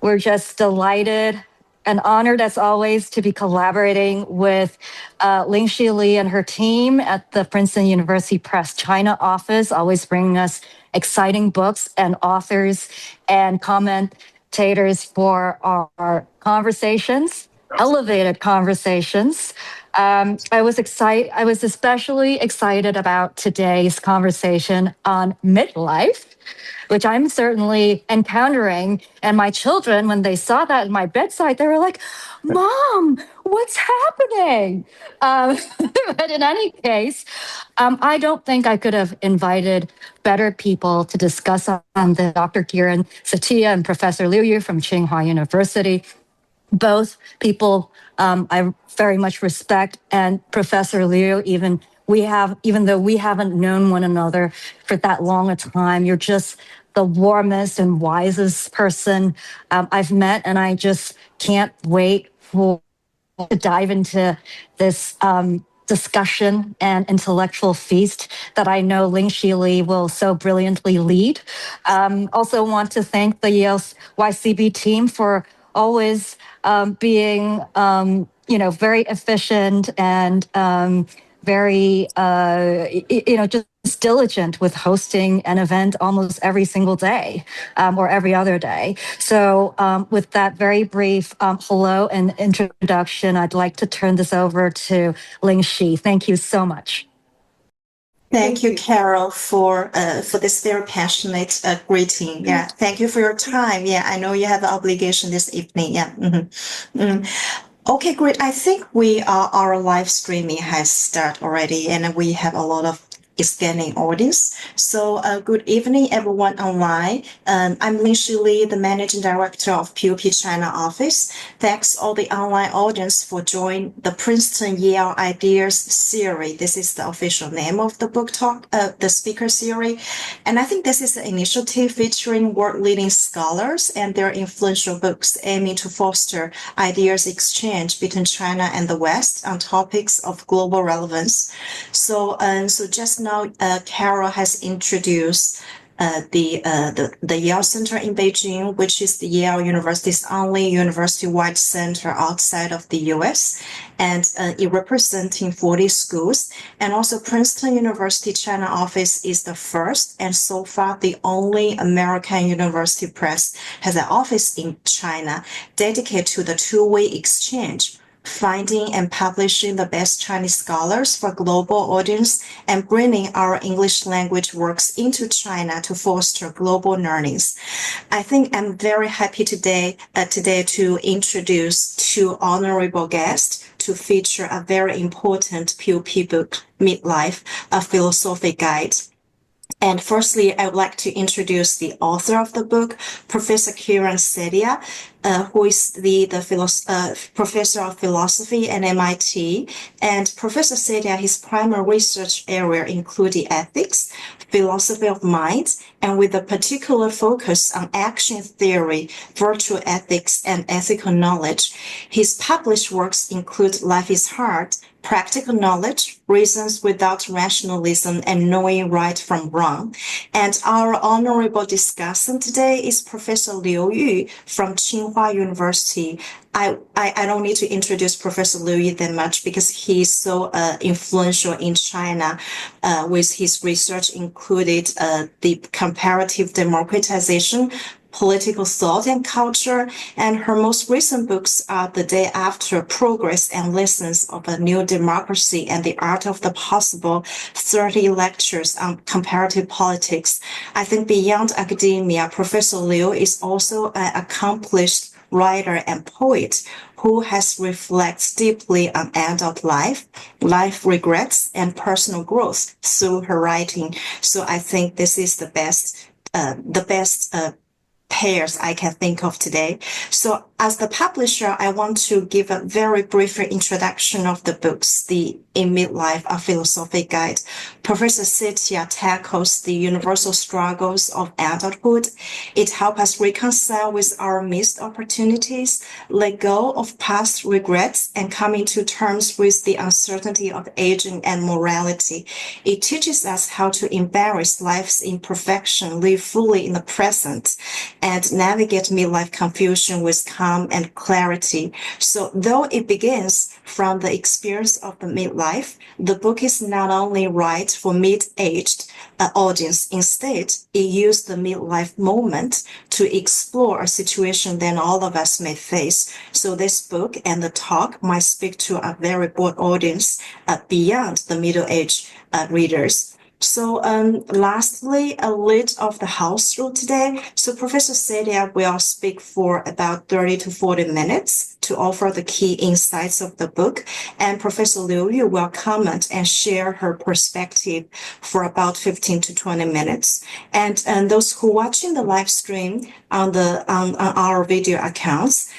We're just delighted and honored as always to be collaborating with Ling-Shi Li and her team at the Princeton University Press China office, always bringing us exciting books and authors and commentators for our conversations, elevated conversations. I was especially excited about today's conversation on midlife, which I'm certainly encountering. And my children, when they saw that at my bedside, they were like, "Mom, what's happening?" But in any case, I don't think I could have invited better people to discuss on the Dr. Kieran, Setiya, and Professor Liu Yu from Tsinghua University. Both people I very much respect, and Professor Liu, even though we haven't known one another for that long a time, you're just the warmest and wisest person I've met, and I just can't wait to dive into this discussion and intellectual feast that I know Ling-Shi Li will so brilliantly lead. Also want to thank the Yale YCB team for always being, very efficient and very, just diligent with hosting an event almost every single day or every other day. So with that very brief hello and introduction, I'd like to turn this over to Ling-Shi. Thank you so much. Thank you, Carol, for this very passionate greeting. Yeah, thank you for your time. Yeah, I know you have an obligation this evening. Yeah. Mm-hmm. Okay, great. I think our live streaming has started already, and we have a lot of scanning audience. So good evening, everyone online. I'm Ling-Shi Li, the Managing Director of PUP China office. Thanks all the online audience for joining the Princeton-Yale Ideas series. This is the official name of the book talk, the speaker series. And I think this is an initiative featuring world-leading scholars and their influential books aiming to foster ideas exchange between China and the West on topics of global relevance. So just now, Carol has introduced the Yale Center in Beijing, which is the Yale University's only university-wide center outside of the U.S., and it representing 40 schools. And also Princeton University China office is the first and so far the only American university press has an office in China dedicated to the two-way exchange, finding and publishing the best Chinese scholars for global audience and bringing our English language works into China to foster global learnings. I think I'm very happy today to introduce two honorable guests to feature a very important PUP book, Midlife, a philosophy guide. And firstly, I would like to introduce the author of the book, Professor Kieran Setiya, who is the professor of philosophy at MIT. And Professor Setiya, his primary research area include ethics, philosophy of mind, and with a particular focus on action theory, virtue ethics, and ethical knowledge. His published works include Life is Hard, Practical Knowledge, Reasons Without Rationalism, and Knowing Right from Wrong. And our honorable discussant today is Professor Liu Yu from Tsinghua University. I don't need to introduce Professor Liu Yu that much because he's so influential in China with his research included the comparative democratization, political thought and culture, and her most recent books are The Day After, Progress and Lessons of a New Democracy and the Art of the Possible, 30 lectures on comparative politics. I think beyond academia, Professor Liu is also an accomplished writer and poet who has reflected deeply on adult life, life regrets, and personal growth through her writing. So I think this is the best pairs I can think of today. So as the publisher, I want to give a very brief introduction of the books, In Midlife, A Philosophy Guide. Professor Setiya tackles the universal struggles of adulthood. It helps us reconcile with our missed opportunities, let go of past regrets, and coming to terms with the uncertainty of aging and morality. It teaches us how to embrace life's imperfection, live fully in the present, and navigate midlife confusion with calm and clarity. So though it begins from the experience of the midlife, the book is not only right for mid-aged audience. Instead, it used the midlife moment to explore a situation that all of us may face. So this book and the talk might speak to a very broad audience beyond the middle-aged readers. So lastly, a lead of the house rule today. So Professor Setiya will speak for about 30 to 40 minutes to offer the key insights of the book. And Professor Liu Yu will comment and share her perspective for about 15 to 20 minutes. And those who are watching the live stream on our video accounts,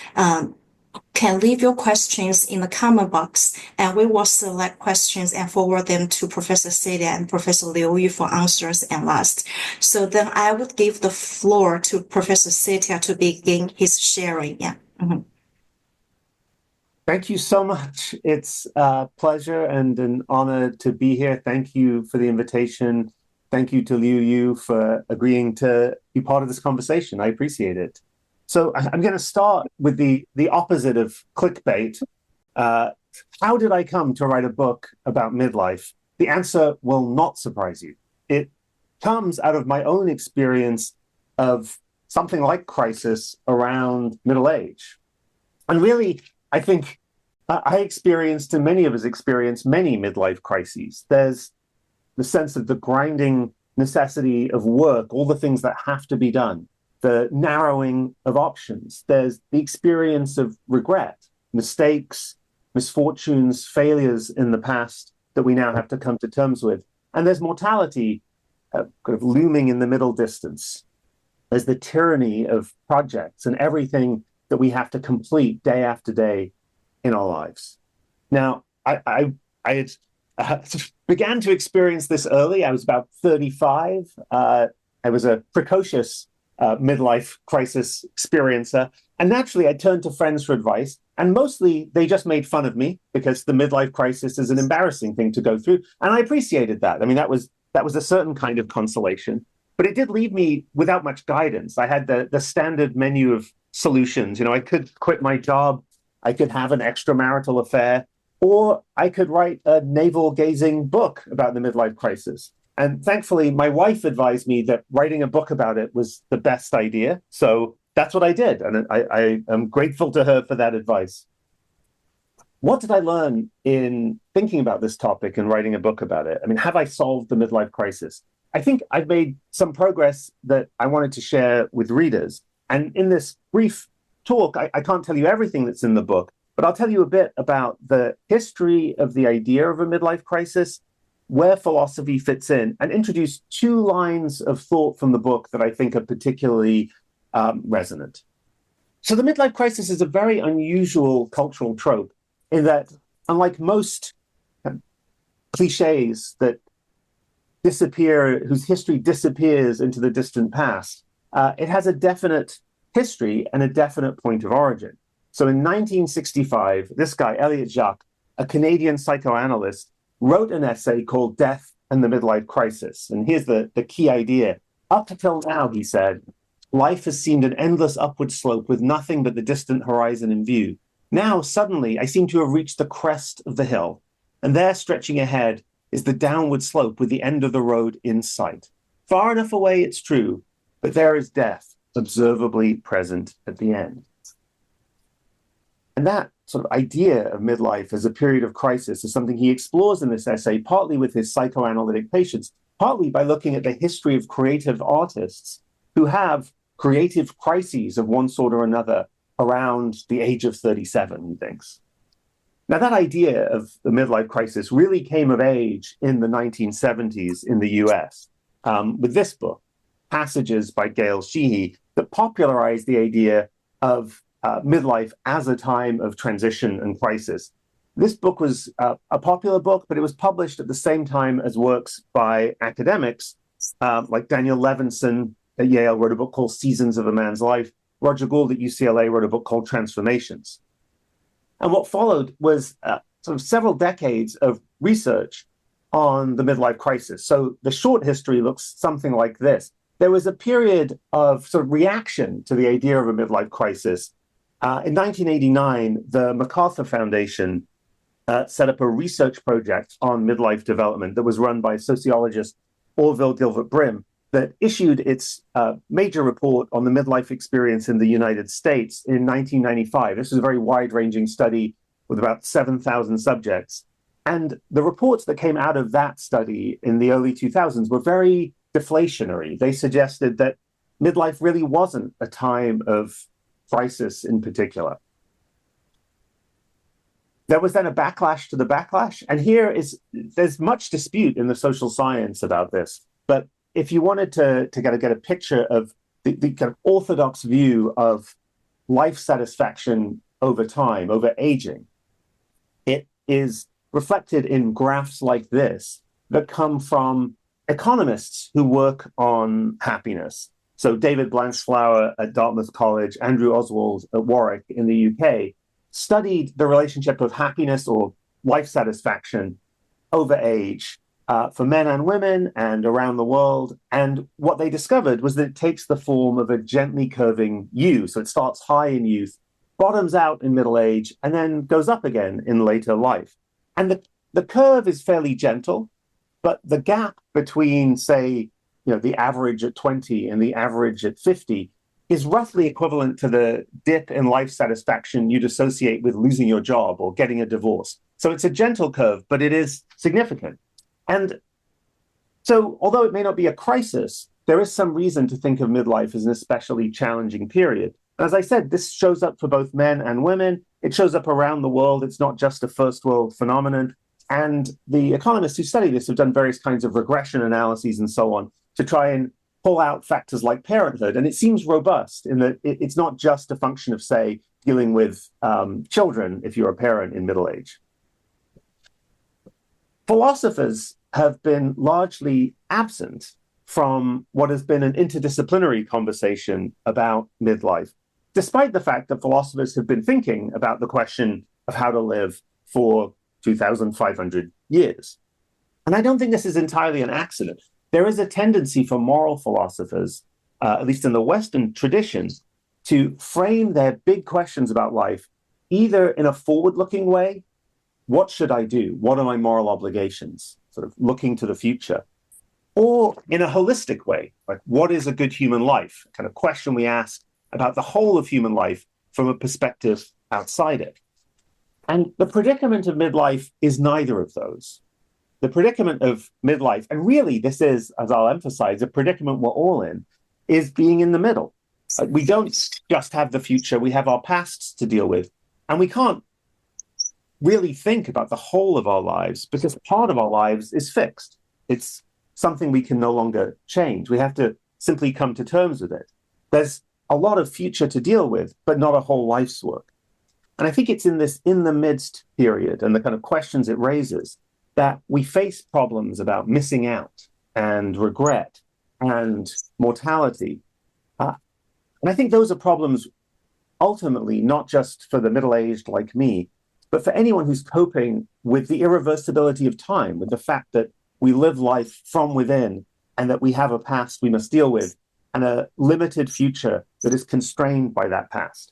can leave your questions in the comment box, and we will select questions and forward them to Professor Setiya and Professor Liu Yu for answers and last. So then I would give the floor to Professor Setiya to begin his sharing. Yeah. Mm-hmm. Thank you so much. It's a pleasure and an honor to be here. Thank you for the invitation. Thank you to Liu Yu for agreeing to be part of this conversation. I appreciate it. So I'm going to start with the opposite of clickbait. How did I come to write a book about midlife? The answer will not surprise you. It comes out of my own experience of something like crisis around middle age. And really, I think I experienced, and many of us experience, many midlife crises. There's the sense of the grinding necessity of work, all the things that have to be done, the narrowing of options. There's the experience of regret, mistakes, misfortunes, failures in the past that we now have to come to terms with. And there's mortality kind of looming in the middle distance. There's the tyranny of projects and everything that we have to complete day after day in our lives. Now, I began to experience this early. I was about 35. I was a precocious midlife crisis experiencer. And naturally, I turned to friends for advice. And mostly, they just made fun of me because the midlife crisis is an embarrassing thing to go through. And I appreciated that. I mean, that was a certain kind of consolation. But it did leave me without much guidance. I had the standard menu of solutions. You know, I could quit my job. I could have an extramarital affair. Or I could write a navel-gazing book about the midlife crisis. And thankfully, my wife advised me that writing a book about it was the best idea. So that's what I did. And I am grateful to her for that advice. What did I learn in thinking about this topic and writing a book about it? I mean, have I solved the midlife crisis? I think I've made some progress that I wanted to share with readers. And in this brief talk, I can't tell you everything that's in the book, but I'll tell you a bit about the history of the idea of a midlife crisis, where philosophy fits in, and introduce two lines of thought from the book that I think are particularly resonant. So the midlife crisis is a very unusual cultural trope in that, unlike most cliches that disappear, whose history disappears into the distant past, it has a definite history and a definite point of origin. So in 1965, this guy, Elliot Jacques, a Canadian psychoanalyst, wrote an essay called Death and the Midlife Crisis. And here's the key idea. Up until now, he said, life has seemed an endless upward slope with nothing but the distant horizon in view. Now, suddenly, I seem to have reached the crest of the hill, and there, stretching ahead, is the downward slope with the end of the road in sight. Far enough away, it's true, but there is death observably present at the end. And that sort of idea of midlife as a period of crisis is something he explores in this essay, partly with his psychoanalytic patients, partly by looking at the history of creative artists who have creative crises of one sort or another around the age of 37, he thinks. Now, that idea of the midlife crisis really came of age in the 1970s in the US with this book, Passages by Gail Sheehy, that popularized the idea of midlife as a time of transition and crisis. This book was a popular book, but it was published at the same time as works by academics like Daniel Levinson at Yale wrote a book called Seasons of a Man's Life. Roger Gould at UCLA wrote a book called Transformations. And what followed was sort of several decades of research on the midlife crisis. So the short history looks something like this. There was a period of sort of reaction to the idea of a midlife crisis. In 1989, the MacArthur Foundation set up a research project on midlife development that was run by sociologist Orville Gilbert Brim that issued its major report on the midlife experience in the United States in 1995. This was a very wide-ranging study with about 7,000 subjects. And the reports that came out of that study in the early 2000s were very deflationary. They suggested that midlife really wasn't a time of crisis in particular. There was then a backlash to the backlash. And there's much dispute in the social science about this. But if you wanted to get a picture of the kind of orthodox view of life satisfaction over time, over aging, it is reflected in graphs like this that come from economists who work on happiness. So David Blanchflower at Dartmouth College, Andrew Oswald at Warwick in the UK, studied the relationship of happiness or life satisfaction over age for men and women and around the world. And what they discovered was that it takes the form of a gently curving U. So it starts high in youth, bottoms out in middle age, and then goes up again in later life. And the curve is fairly gentle, but the gap between, say, the average at 20 and the average at 50 is roughly equivalent to the dip in life satisfaction you'd associate with losing your job or getting a divorce. So it's a gentle curve, but it is significant. And so although it may not be a crisis, there is some reason to think of midlife as an especially challenging period. As I said, this shows up for both men and women. It shows up around the world. It's not just a first world phenomenon. And the economists who study this have done various kinds of regression analyses and so on to try and pull out factors like parenthood. And it seems robust in that it's not just a function of, say, dealing with children if you're a parent in middle age. Philosophers have been largely absent from what has been an interdisciplinary conversation about midlife, despite the fact that philosophers have been thinking about the question of how to live for 2,500 years. And I don't think this is entirely an accident. There is a tendency for moral philosophers, at least in the Western tradition, to frame their big questions about life either in a forward-looking way, what should I do? What are my moral obligations? Sort of looking to the future. Or in a holistic way, like what is a good human life? A kind of question we ask about the whole of human life from a perspective outside it. And the predicament of midlife is neither of those. The predicament of midlife, and really this is, as I'll emphasize, a predicament we're all in, is being in the middle. We don't just have the future, we have our pasts to deal with. And we can't really think about the whole of our lives because part of our lives is fixed. It's something we can no longer change. We have to simply come to terms with it. There's a lot of future to deal with, but not a whole life's work. And I think it's in this in the midst period and the kind of questions it raises that we face problems about missing out and regret and mortality. And I think those are problems ultimately not just for the middle-aged like me, but for anyone who's coping with the irreversibility of time, with the fact that we live life from within and that we have a past we must deal with and a limited future that is constrained by that past.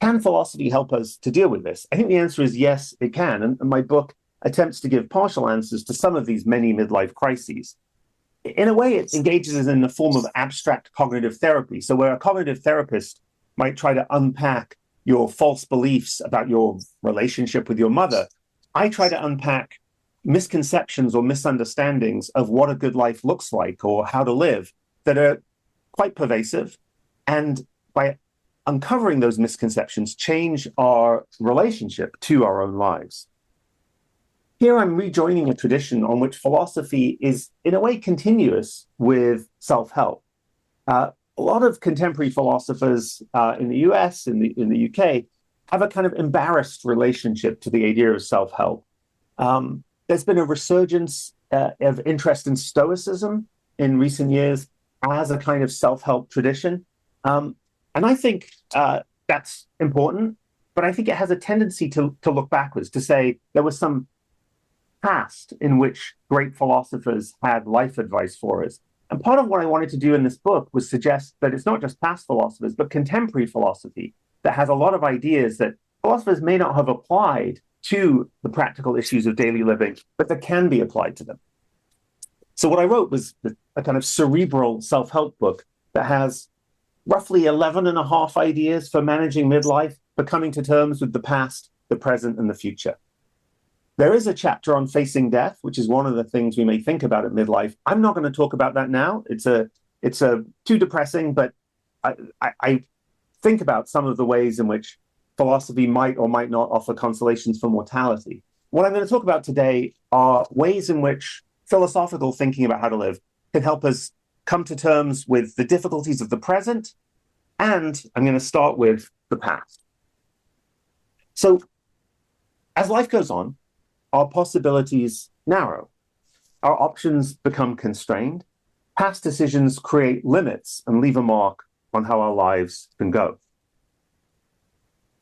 Can philosophy help us to deal with this? I think the answer is yes, it can. And my book attempts to give partial answers to some of these many midlife crises. In a way, it engages us in a form of abstract cognitive therapy. So where a cognitive therapist might try to unpack your false beliefs about your relationship with your mother, I try to unpack misconceptions or misunderstandings of what a good life looks like or how to live that are quite pervasive. And by uncovering those misconceptions, change our relationship to our own lives. Here I'm rejoining a tradition on which philosophy is, in a way, continuous with self-help. a lot of contemporary philosophers in the US, in the UK, have a kind of embarrassed relationship to the idea of self-help. There's been a resurgence of interest in Stoicism in recent years as a kind of self-help tradition. And I think that's important, but I think it has a tendency to look backwards, to say there was some past in which great philosophers had life advice for us. And part of what I wanted to do in this book was suggest that it's not just past philosophers, but contemporary philosophy that has a lot of ideas that philosophers may not have applied to the practical issues of daily living, but that can be applied to them. So what I wrote was a kind of cerebral self-help book that has roughly 11 and a half ideas for managing midlife, for coming to terms with the past, the present, and the future. There is a chapter on facing death, which is one of the things we may think about at midlife. I'm not going to talk about that now. It's too depressing, but I think about some of the ways in which philosophy might or might not offer consolations for mortality. What I'm going to talk about today are ways in which philosophical thinking about how to live can help us come to terms with the difficulties of the present, and I'm going to start with the past. So, as life goes on, our possibilities narrow. Our options become constrained. Past decisions create limits and leave a mark on how our lives can go.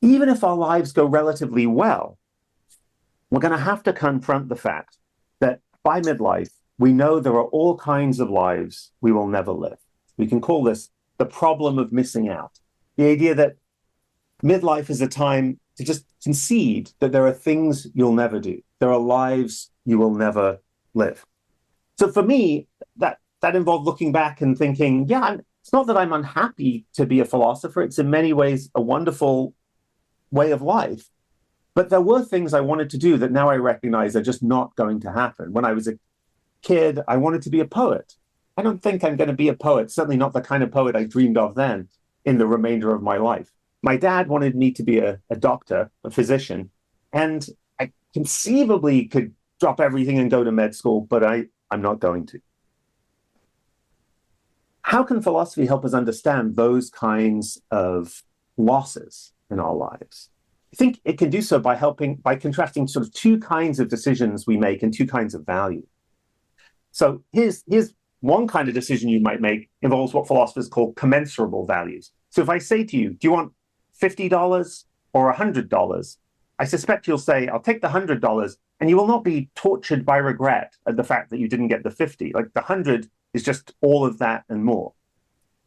Even if our lives go relatively well, we're going to have to confront the fact that by midlife, we know there are all kinds of lives we will never live. We can call this the problem of missing out. The idea that midlife is a time to just concede that there are things you'll never do. There are lives you will never live. So for me, that involved looking back and thinking, it's not that I'm unhappy to be a philosopher. It's in many ways a wonderful way of life. But there were things I wanted to do that now I recognize are just not going to happen. When I was a kid, I wanted to be a poet. I don't think I'm going to be a poet, certainly not the kind of poet I dreamed of then in the remainder of my life. My dad wanted me to be a doctor, a physician, and I conceivably could drop everything and go to med school, but I'm not going to. How can philosophy help us understand those kinds of losses in our lives? I think it can do so by contrasting sort of two kinds of decisions we make and two kinds of value. So here's one kind of decision you might make involves what philosophers call commensurable values. So if I say to you, do you want $50 or $100? I suspect you'll say, I'll take the $100, and you will not be tortured by regret at the fact that you didn't get the 50. Like the 100 is just all of that and more.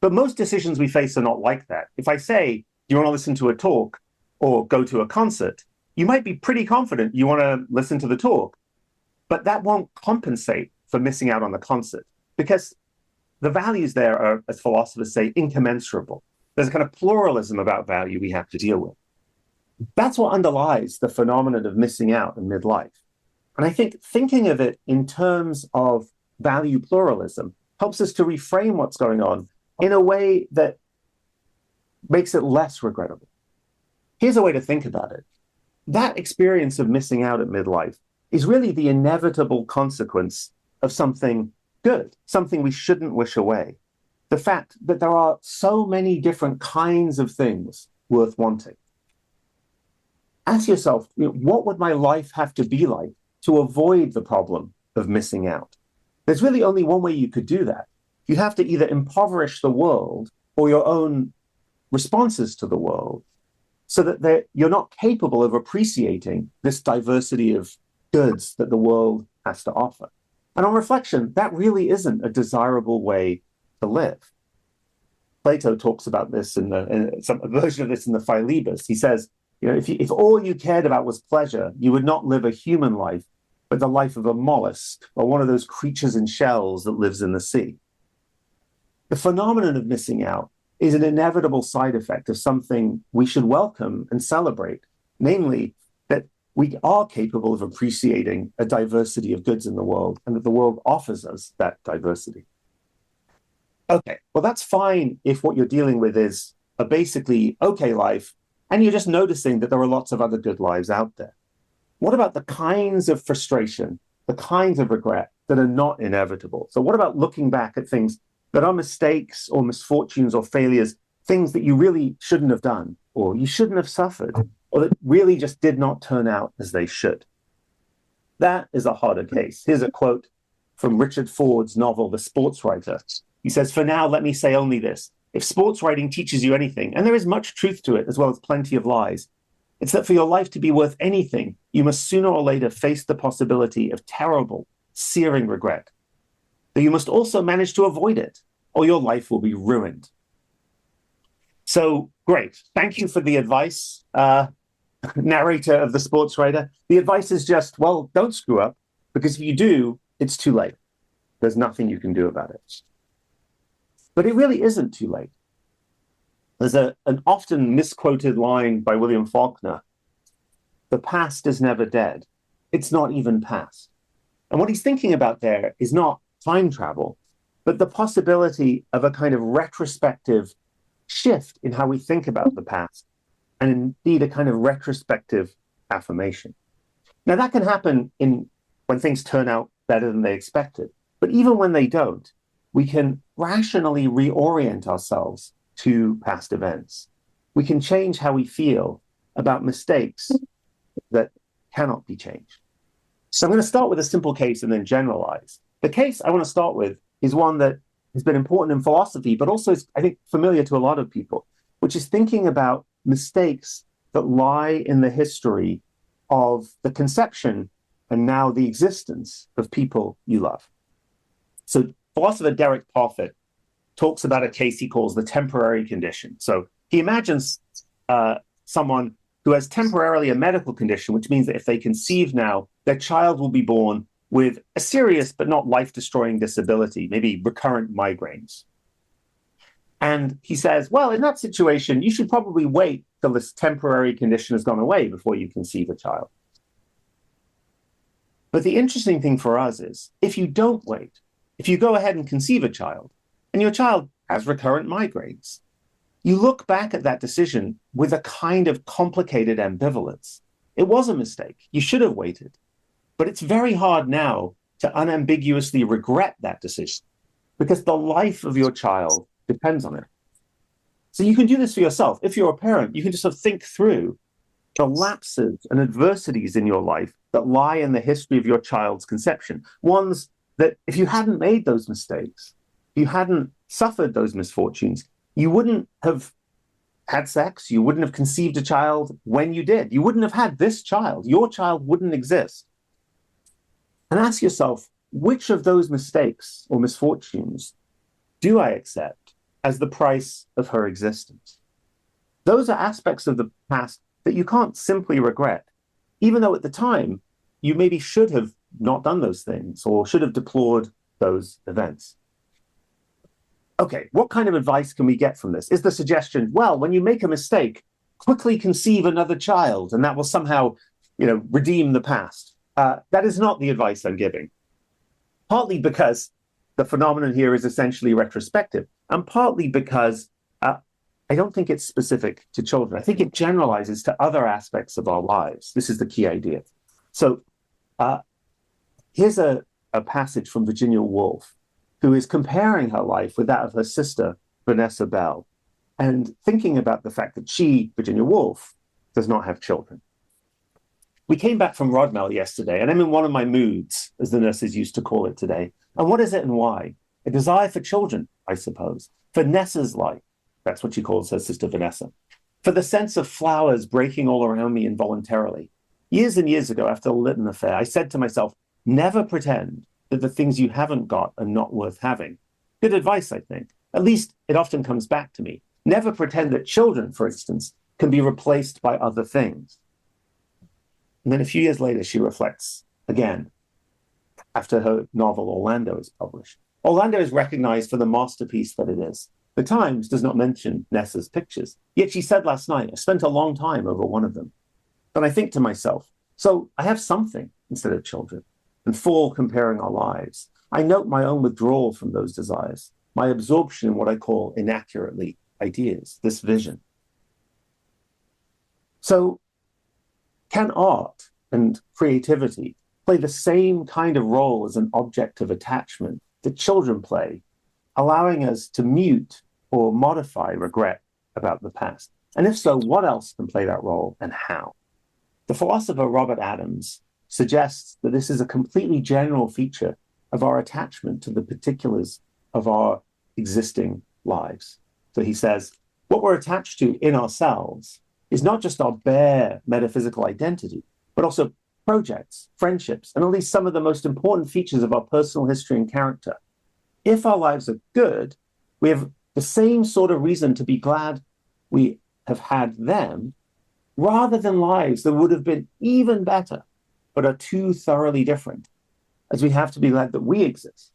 But most decisions we face are not like that. If I say, do you want to listen to a talk or go to a concert? You might be pretty confident you want to listen to the talk, but that won't compensate for missing out on the concert because the values there are, as philosophers say, incommensurable. There's a kind of pluralism about value we have to deal with. That's what underlies the phenomenon of missing out in midlife. And I think thinking of it in terms of value pluralism helps us to reframe what's going on in a way that makes it less regrettable. Here's a way to think about it. That experience of missing out at midlife is really the inevitable consequence of something good, something we shouldn't wish away. The fact that there are so many different kinds of things worth wanting. Ask yourself, what would my life have to be like to avoid the problem of missing out? There's really only one way you could do that. You have to either impoverish the world or your own responses to the world so that you're not capable of appreciating this diversity of goods that the world has to offer. And on reflection, that really isn't a desirable way to live. Plato talks about this in some version of this in the Philebus. He says, if all you cared about was pleasure, you would not live a human life, but the life of a mollusk or one of those creatures in shells that lives in the sea. The phenomenon of missing out is an inevitable side effect of something we should welcome and celebrate, namely that we are capable of appreciating a diversity of goods in the world and that the world offers us that diversity. Okay, well, that's fine if what you're dealing with is a basically okay life and you're just noticing that there are lots of other good lives out there. What about the kinds of frustration, the kinds of regret that are not inevitable? So what about looking back at things that our mistakes or misfortunes or failures, things that you really shouldn't have done, or you shouldn't have suffered, or that really just did not turn out as they should. That is a harder case. Here's a quote from Richard Ford's novel, The Sports Writer. He says, "For now, let me say only this. If sports writing teaches you anything, and there is much truth to it as well as plenty of lies, it's that for your life to be worth anything, you must sooner or later face the possibility of terrible, searing regret. But you must also manage to avoid it, or your life will be ruined." So, great. Thank you for the advice, narrator of The Sports Writer. The advice is just, well, don't screw up, because if you do, it's too late. There's nothing you can do about it. But it really isn't too late. There's an often misquoted line by William Faulkner: "The past is never dead. It's not even past." And what he's thinking about there is not time travel, but the possibility of a kind of retrospective shift in how we think about the past, and indeed a kind of retrospective affirmation. Now, that can happen when things turn out better than they expected. But even when they don't, we can rationally reorient ourselves to past events. We can change how we feel about mistakes that cannot be changed. So I'm going to start with a simple case and then generalize. The case I want to start with is one that has been important in philosophy, but also is, I think, familiar to a lot of people, which is thinking about mistakes that lie in the history of the conception and now the existence of people you love. So philosopher Derek Parfit talks about a case he calls the temporary condition. So he imagines someone who has temporarily a medical condition, which means that if they conceive now, their child will be born with a serious but not life-destroying disability, maybe recurrent migraines. And he says, well, in that situation, you should probably wait till this temporary condition has gone away before you conceive a child. But the interesting thing for us is, if you don't wait, if you go ahead and conceive a child, and your child has recurrent migraines, you look back at that decision with a kind of complicated ambivalence. It was a mistake. You should have waited. But it's very hard now to unambiguously regret that decision, because the life of your child depends on it. So you can do this for yourself. If you're a parent, you can just sort of think through the lapses and adversities in your life that lie in the history of your child's conception. Ones that if you hadn't made those mistakes, you hadn't suffered those misfortunes, you wouldn't have had sex, you wouldn't have conceived a child when you did. You wouldn't have had this child. Your child wouldn't exist. And ask yourself, which of those mistakes or misfortunes do I accept as the price of her existence? Those are aspects of the past that you can't simply regret, even though at the time you maybe should have not done those things or should have deplored those events. Okay, what kind of advice can we get from this? Is the suggestion, well, when you make a mistake, quickly conceive another child and that will somehow, redeem the past? That is not the advice I'm giving. Partly because the phenomenon here is essentially retrospective, and partly because I don't think it's specific to children. I think it generalizes to other aspects of our lives. This is the key idea. So here's a passage from Virginia Woolf, who is comparing her life with that of her sister, Vanessa Bell, and thinking about the fact that she, Virginia Woolf, does not have children. We came back from Rodmell yesterday, and I'm in one of my moods, as the nurses used to call it today. And what is it and why? A desire for children, I suppose. For Nessa's life, that's what she calls her sister Vanessa. For the sense of flowers breaking all around me involuntarily. Years and years ago, after the Lytton affair, I said to myself, never pretend that the things you haven't got are not worth having. Good advice, I think. At least it often comes back to me. Never pretend that children, for instance, can be replaced by other things. And then a few years later, she reflects again, after her novel Orlando is published. Orlando is recognized for the masterpiece that it is. The Times does not mention Nessa's pictures. Yet she said last night, I spent a long time over one of them. And I think to myself, so I have something instead of children. And for comparing our lives, I note my own withdrawal from those desires, my absorption in what I call inaccurately ideas, this vision. So can art and creativity play the same kind of role as an object of attachment that children play allowing us to mute or modify regret about the past? And if so, what else can play that role and how? The philosopher Robert Adams suggests that this is a completely general feature of our attachment to the particulars of our existing lives. So he says, what we're attached to in ourselves is not just our bare metaphysical identity, but also projects, friendships, and at least some of the most important features of our personal history and character. If our lives are good, we have the same sort of reason to be glad we have had them, rather than lives that would have been even better, but are too thoroughly different, as we have to be glad that we exist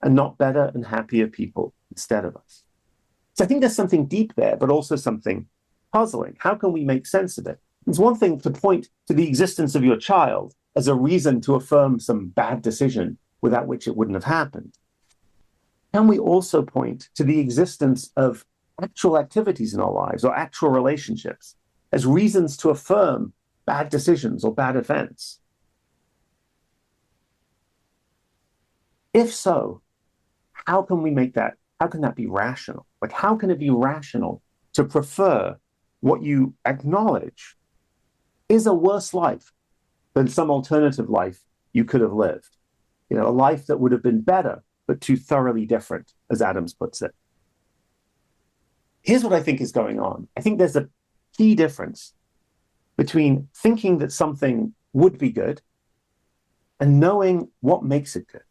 and not better and happier people instead of us. So I think there's something deep there, but also something puzzling. How can we make sense of it? It's one thing to point to the existence of your child as a reason to affirm some bad decision without which it wouldn't have happened. Can we also point to the existence of actual activities in our lives or actual relationships as reasons to affirm bad decisions or bad events? If so, how can we make that, how can that be rational? Like, how can it be rational to prefer what you acknowledge is a worse life than some alternative life you could have lived? You know, a life that would have been better, but too thoroughly different, as Adams puts it. Here's what I think is going on. I think there's a key difference between thinking that something would be good and knowing what makes it good.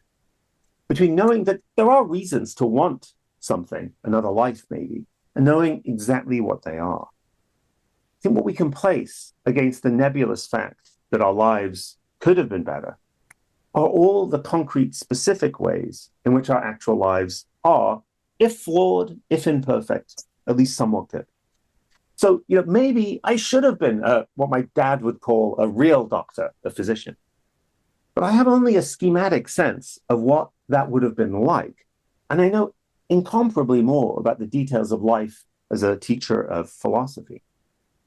Between knowing that there are reasons to want something, another life maybe, and knowing exactly what they are. I think what we can place against the nebulous fact that our lives could have been better are all the concrete, specific ways in which our actual lives are, if flawed, if imperfect, at least somewhat good. So, you know, maybe I should have been what my dad would call a real doctor, a physician. But I have only a schematic sense of what that would have been like. And I know incomparably more about the details of life as a teacher of philosophy.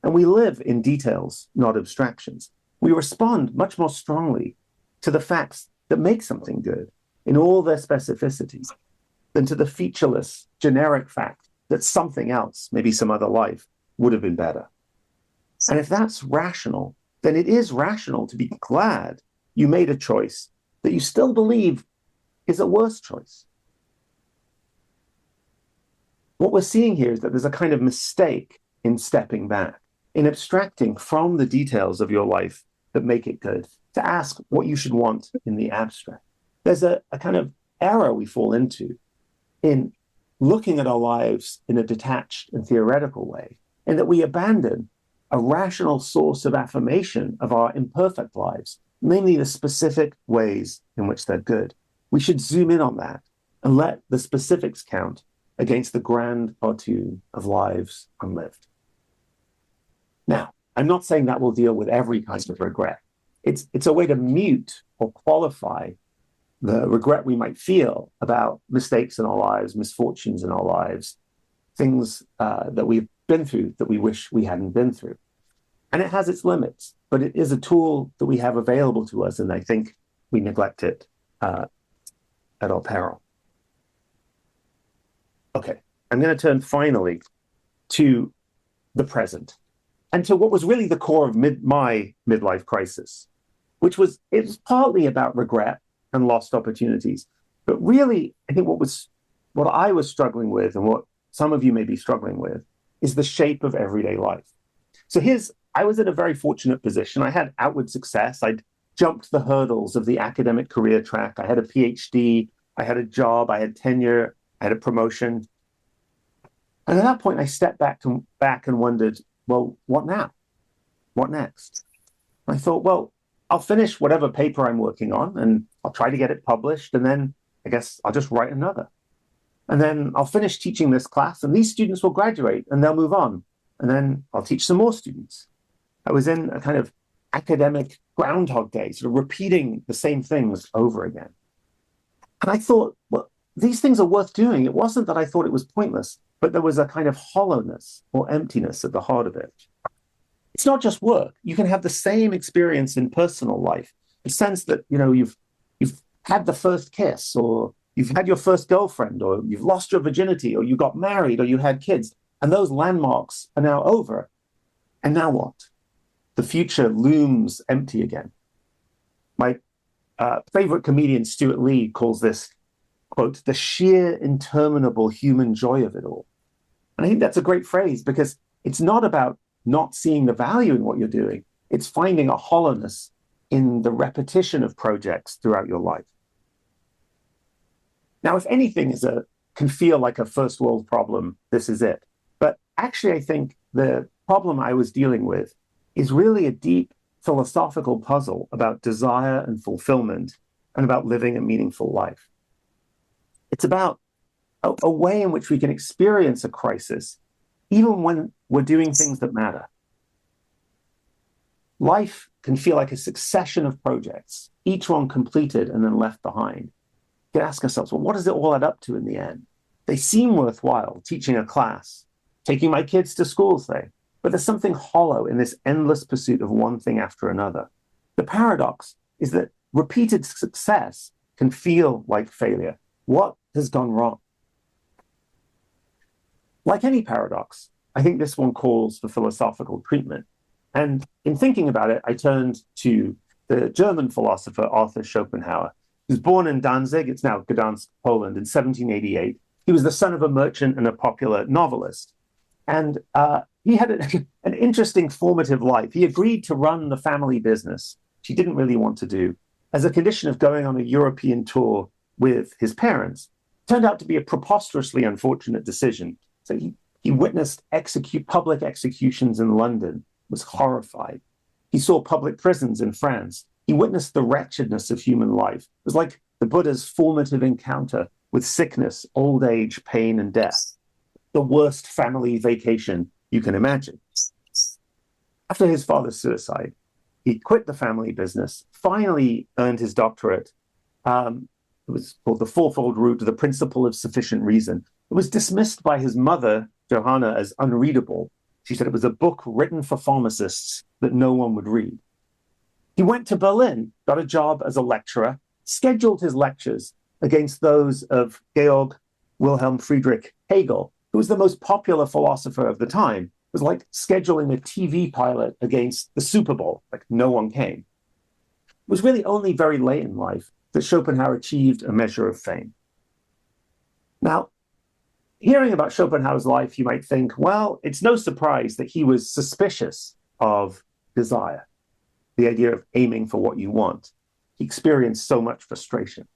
And we live in details, not abstractions. We respond much more strongly to the facts that make something good in all their specificities than to the featureless, generic fact that something else, maybe some other life, would have been better. And if that's rational, then it is rational to be glad you made a choice that you still believe is a worse choice. What we're seeing here is that there's a kind of mistake in stepping back, in abstracting from the details of your life that make it good, to ask what you should want in the abstract. There's a kind of error we fall into in looking at our lives in a detached and theoretical way, and that we abandon a rational source of affirmation of our imperfect lives, namely the specific ways in which they're good. We should zoom in on that and let the specifics count against the grand cartoon of lives unlived. Now, I'm not saying that will deal with every kind of regret. It's a way to mute or qualify the regret we might feel about mistakes in our lives, misfortunes in our lives, things that we've been through that we wish we hadn't been through. And it has its limits, but it is a tool that we have available to us, and I think we neglect it at our peril. Okay, I'm going to turn finally to the present and to what was really the core of my midlife crisis, which was, it was partly about regret and lost opportunities, but really, I think what I was struggling with, and what some of you may be struggling with, is the shape of everyday life. So I was in a very fortunate position. I had outward success. I'd jumped the hurdles of the academic career track. I had a PhD, I had a job, I had tenure, I had a promotion. And at that point, I stepped back and wondered, well, what now? What next? And I thought, well, I'll finish whatever paper I'm working on, and I'll try to get it published, and then I guess I'll just write another. And then I'll finish teaching this class, and these students will graduate, and they'll move on. And then I'll teach some more students. I was in a kind of academic Groundhog Day, sort of repeating the same things over again. And I thought, well, these things are worth doing. It wasn't that I thought it was pointless, but there was a kind of hollowness or emptiness at the heart of it. It's not just work. You can have the same experience in personal life, the sense that, you know, you've had the first kiss, or you've had your first girlfriend, or you've lost your virginity, or you got married, or you had kids, and those landmarks are now over. And now what? The future looms empty again. My favorite comedian, Stuart Lee, calls this, quote, the sheer interminable human joy of it all. And I think that's a great phrase, because it's not about not seeing the value in what you're doing. It's finding a hollowness in the repetition of projects throughout your life. Now, if anything can feel like a first world problem, this is it. But actually, I think the problem I was dealing with is really a deep philosophical puzzle about desire and fulfillment and about living a meaningful life. It's about a way in which we can experience a crisis even when we're doing things that matter. Life can feel like a succession of projects, each one completed and then left behind. We can ask ourselves, well, what does it all add up to in the end? They seem worthwhile, teaching a class, taking my kids to school, say, but there's something hollow in this endless pursuit of one thing after another. The paradox is that repeated success can feel like failure. What has gone wrong? Like any paradox, I think this one calls for philosophical treatment. And in thinking about it, I turned to the German philosopher Arthur Schopenhauer. He was born in Danzig, it's now Gdansk, Poland, in 1788. He was the son of a merchant and a popular novelist. And he had an interesting formative life. He agreed to run the family business, which he didn't really want to do, as a condition of going on a European tour with his parents. It turned out to be a preposterously unfortunate decision. So he witnessed public executions in London, was horrified. He saw public prisons in France. He witnessed the wretchedness of human life. It was like the Buddha's formative encounter with sickness, old age, pain, and death. The worst family vacation you can imagine. After his father's suicide, he quit the family business, finally earned his doctorate. It was called The Fourfold Root to the Principle of Sufficient Reason. It was dismissed by his mother, Johanna, as unreadable. She said it was a book written for pharmacists that no one would read. He went to Berlin, got a job as a lecturer, scheduled his lectures against those of Georg Wilhelm Friedrich Hegel, who was the most popular philosopher of the time. It was like scheduling a TV pilot against the Super Bowl, like no one came. It was really only very late in life that Schopenhauer achieved a measure of fame. Now, hearing about Schopenhauer's life, you might think, well, it's no surprise that he was suspicious of desire, the idea of aiming for what you want. He experienced so much frustration.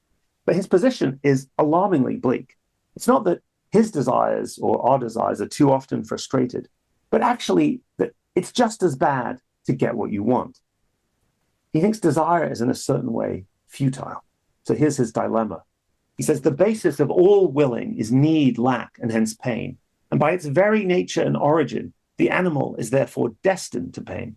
But his position is alarmingly bleak. It's not that his desires or our desires are too often frustrated, but actually that it's just as bad to get what you want. He thinks desire is in a certain way futile. So here's his dilemma. He says the basis of all willing is need, lack, and hence pain. And by its very nature and origin, the animal is therefore destined to pain.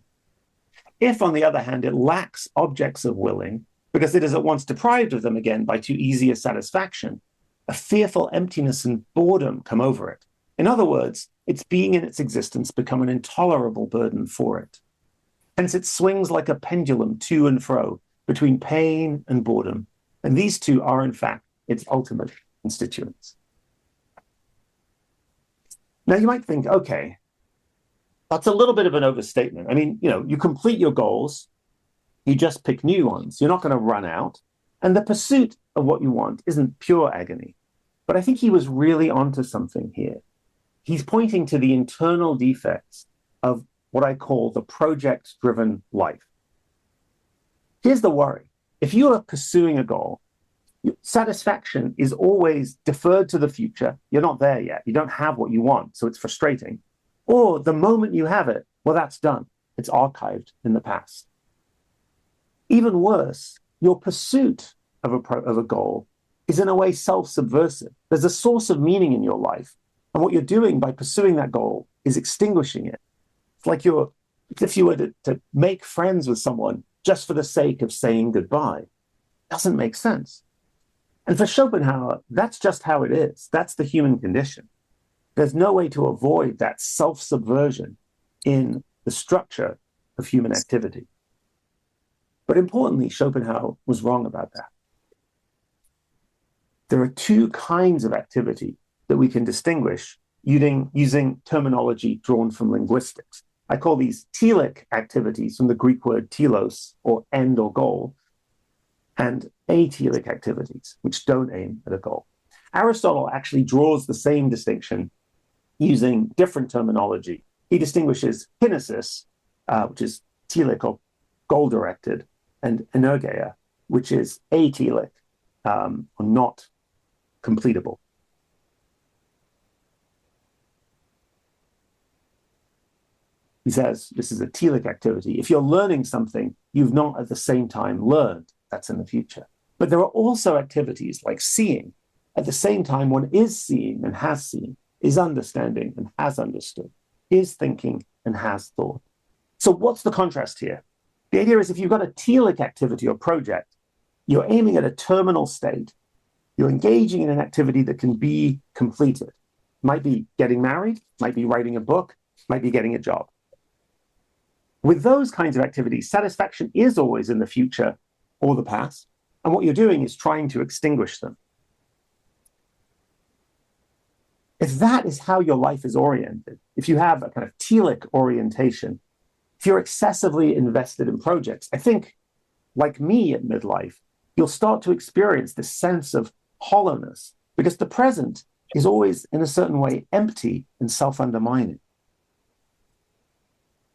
If, on the other hand, it lacks objects of willing, because it is at once deprived of them again by too easy a satisfaction, a fearful emptiness and boredom come over it. In other words, its being in its existence become an intolerable burden for it. Hence it swings like a pendulum to and fro between pain and boredom, and these two are in fact its ultimate constituents. Now you might think, okay, that's a little bit of an overstatement. I mean, you complete your goals, you just pick new ones. You're not going to run out. And the pursuit of what you want isn't pure agony. But I think he was really onto something here. He's pointing to the internal defects of what I call the project-driven life. Here's the worry. If you are pursuing a goal, satisfaction is always deferred to the future. You're not there yet. You don't have what you want, so it's frustrating. Or the moment you have it, well, that's done. It's archived in the past. Even worse, your pursuit of a goal is in a way self-subversive. There's a source of meaning in your life, and what you're doing by pursuing that goal is extinguishing it. It's like if you were to make friends with someone just for the sake of saying goodbye. It doesn't make sense. And for Schopenhauer, that's just how it is. That's the human condition. There's no way to avoid that self-subversion in the structure of human activity. But importantly, Schopenhauer was wrong about that. There are two kinds of activity that we can distinguish using terminology drawn from linguistics. I call these telic activities from the Greek word telos, or end or goal, and atelic activities, which don't aim at a goal. Aristotle actually draws the same distinction using different terminology. He distinguishes kinesis, which is telic or goal-directed, and energeia, which is atelic, or not completable. He says this is a telic activity. If you're learning something, you've not at the same time learned. That's in the future. But there are also activities like seeing. At the same time, one is seeing and has seen, is understanding and has understood, is thinking and has thought. So what's the contrast here? The idea is if you've got a telic activity or project, you're aiming at a terminal state. You're engaging in an activity that can be completed. Might be getting married, might be writing a book, might be getting a job. With those kinds of activities, satisfaction is always in the future or the past, and what you're doing is trying to extinguish them. If that is how your life is oriented, if you have a kind of telic orientation, if you're excessively invested in projects, I think, like me at midlife, you'll start to experience this sense of hollowness, because the present is always, in a certain way, empty and self-undermining.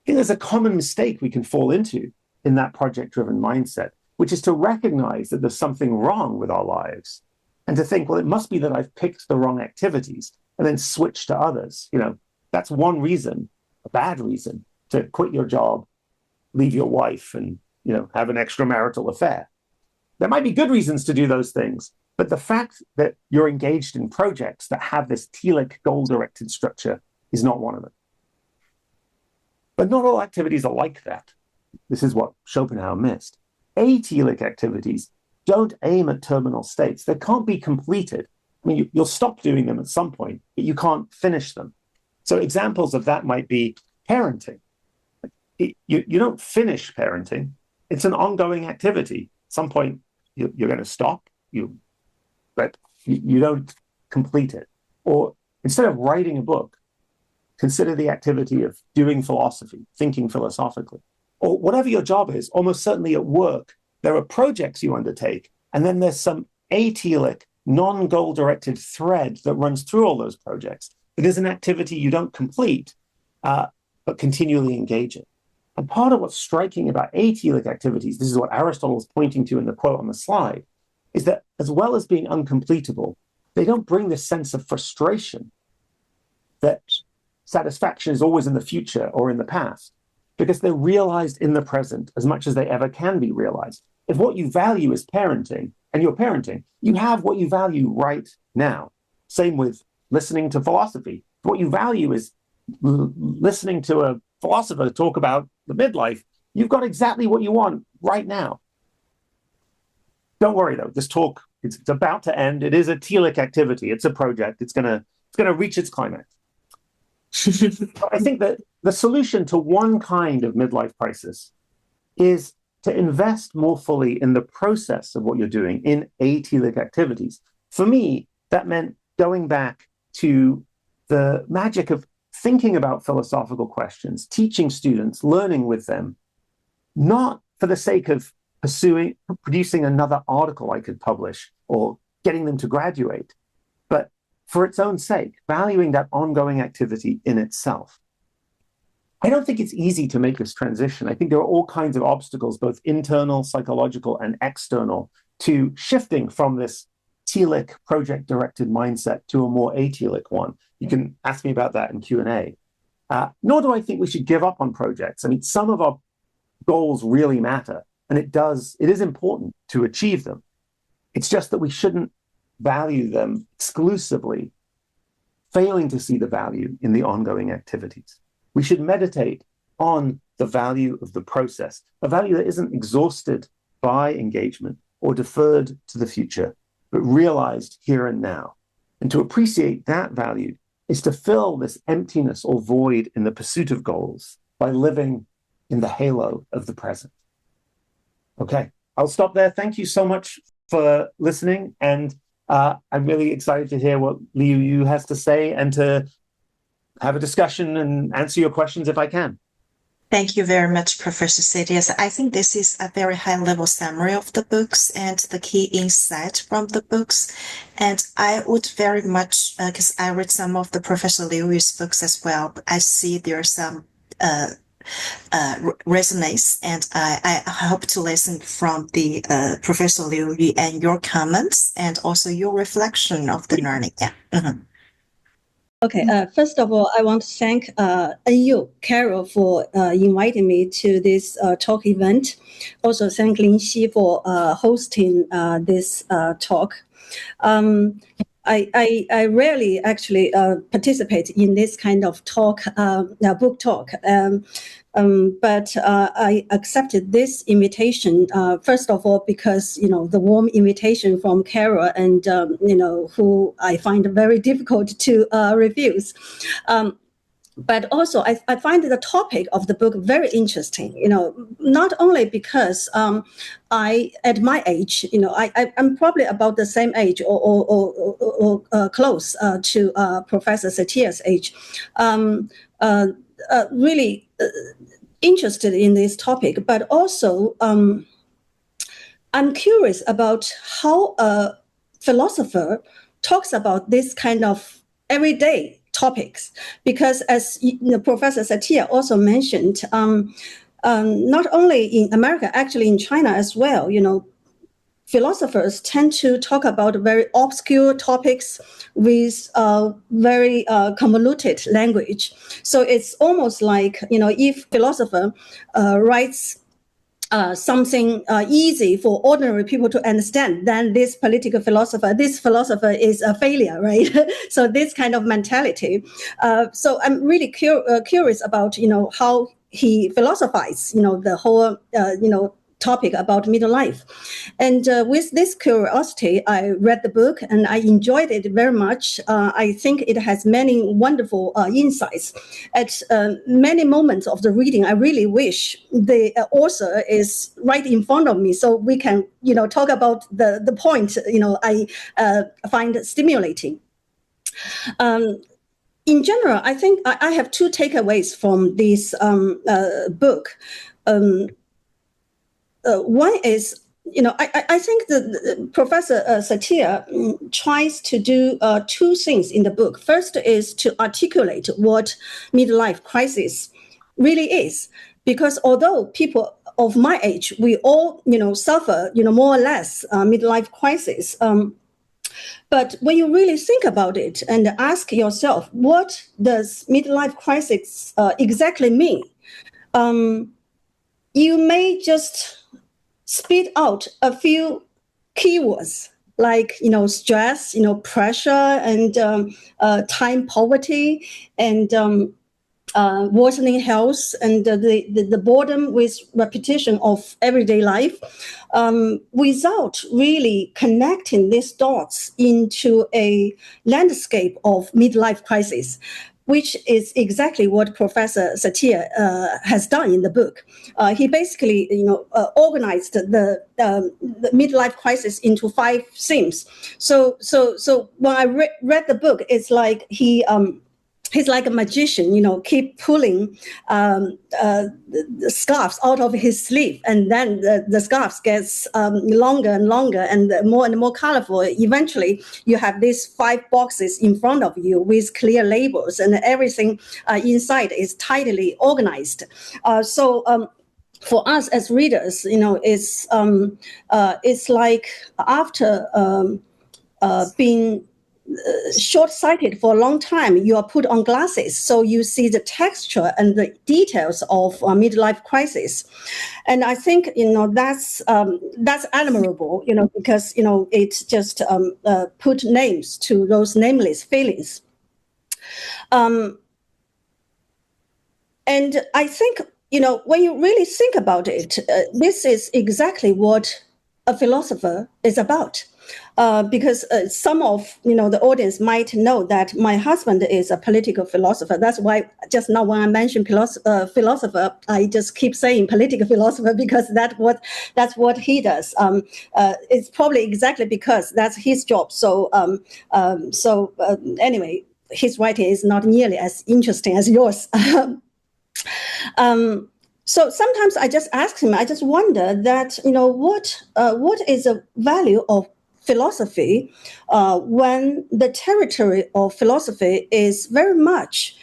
I think there's a common mistake we can fall into in that project-driven mindset, which is to recognize that there's something wrong with our lives and to think, well, it must be that I've picked the wrong activities and then switch to others. That's one reason, a bad reason, to quit your job, leave your wife, and have an extramarital affair. There might be good reasons to do those things, but the fact that you're engaged in projects that have this telic goal-directed structure is not one of them. But not all activities are like that. This is what Schopenhauer missed. Atelic activities don't aim at terminal states. They can't be completed. I mean, you'll stop doing them at some point, but you can't finish them. So examples of that might be parenting. You don't finish parenting. It's an ongoing activity. At some point, you're going to stop, but you don't complete it. Or instead of writing a book, consider the activity of doing philosophy, thinking philosophically. Or whatever your job is, almost certainly at work, there are projects you undertake, and then there's some atelic, non-goal-directed thread that runs through all those projects. It is an activity you don't complete, but continually engage in. And part of what's striking about atelic activities, this is what Aristotle is pointing to in the quote on the slide, is that as well as being uncompletable, they don't bring this sense of frustration that satisfaction is always in the future or in the past, because they're realized in the present as much as they ever can be realized. If what you value is parenting, and you're parenting, you have what you value right now. Same with listening to philosophy. If what you value is listening to a philosopher talk about the midlife, you've got exactly what you want right now. Don't worry though, this talk, it's about to end. It is a telic activity. It's a project. It's gonna reach its climax. I think that the solution to one kind of midlife crisis is to invest more fully in the process of what you're doing in atelic activities. For me, that meant going back to the magic of thinking about philosophical questions, teaching students, learning with them, not for the sake of producing another article I could publish or getting them to graduate, but for its own sake, valuing that ongoing activity in itself. I don't think it's easy to make this transition. I think there are all kinds of obstacles, both internal, psychological, and external, to shifting from this telic project-directed mindset to a more atelic one. You can ask me about that in Q&A. Nor do I think we should give up on projects. I mean, some of our goals really matter, and it is important to achieve them. It's just that we shouldn't value them exclusively, failing to see the value in the ongoing activities. We should meditate on the value of the process, a value that isn't exhausted by engagement or deferred to the future, but realized here and now. And to appreciate that value is to fill this emptiness or void in the pursuit of goals by living in the halo of the present. Okay, I'll stop there. Thank you so much for listening. And I'm really excited to hear what Liu Yu has to say and to have a discussion and answer your questions if I can. Thank you very much, Professor Setiya. I think this is a very high-level summary of the books and the key insight from the books. And I would very much, because I read some of the Professor Liu's books as well, I see there's some resonance, and I hope to listen from the Professor Liu and your comments and also your reflection of the learning. Yeah. Mm-hmm. Okay, first of all, I want to thank NU, Carol, for inviting me to this talk event. Also, thank Lin Xi for hosting this talk. I rarely actually participate in this kind of talk, book talk. But I accepted this invitation, first of all, because, the warm invitation from Carol and, who I find very difficult to refuse. But also, I find the topic of the book very interesting, not only because at my age, I'm probably about the same age or close to Professor Setiya's age, really interested in this topic, but also I'm curious about how a philosopher talks about this kind of everyday topics, because as Professor Setiya also mentioned, not only in America, actually in China as well, philosophers tend to talk about very obscure topics with very convoluted language. So it's almost like, if philosopher writes something easy for ordinary people to understand, then this philosopher is a failure, right? So this kind of mentality. So I'm really curious about, how he philosophizes, the whole, topic about midlife. And with this curiosity, I read the book and I enjoyed it very much. I think it has many wonderful insights. At many moments of the reading, I really wish the author is right in front of me so we can, talk about the point, I find stimulating. In general, I think I have two takeaways from this book. One is, I think that Professor Setiya tries to do two things in the book. First is to articulate what midlife crisis really is, because although people of my age, we all, suffer, more or less midlife crisis. But when you really think about it and ask yourself, what does midlife crisis exactly mean? You may just spit out a few keywords like, stress, pressure, and time poverty, and worsening health, and the boredom with repetition of everyday life, without really connecting these dots into a landscape of midlife crisis, which is exactly what Professor Setiya has done in the book. He basically, organized the midlife crisis into 5 themes. So when I read the book, it's like he's like a magician, keep pulling the scarves out of his sleeve, and then the scarves gets longer and longer and more colorful. Eventually, you have these 5 boxes in front of you with clear labels, and everything inside is tightly organized. For us as readers, it's like after being short-sighted for a long time, you are put on glasses, so you see the texture and the details of midlife crisis. And I think that's admirable, because it just put names to those nameless feelings. And I think when you really think about it, this is exactly what a philosopher is about. Because some of the audience might know that my husband is a political philosopher. That's why just now when I mention philosopher, I just keep saying political philosopher because that's what he does. It's probably exactly because that's his job. So anyway, his writing is not nearly as interesting as yours. So sometimes I just ask him. I just wonder that what is the value of philosophy when the territory of philosophy is very much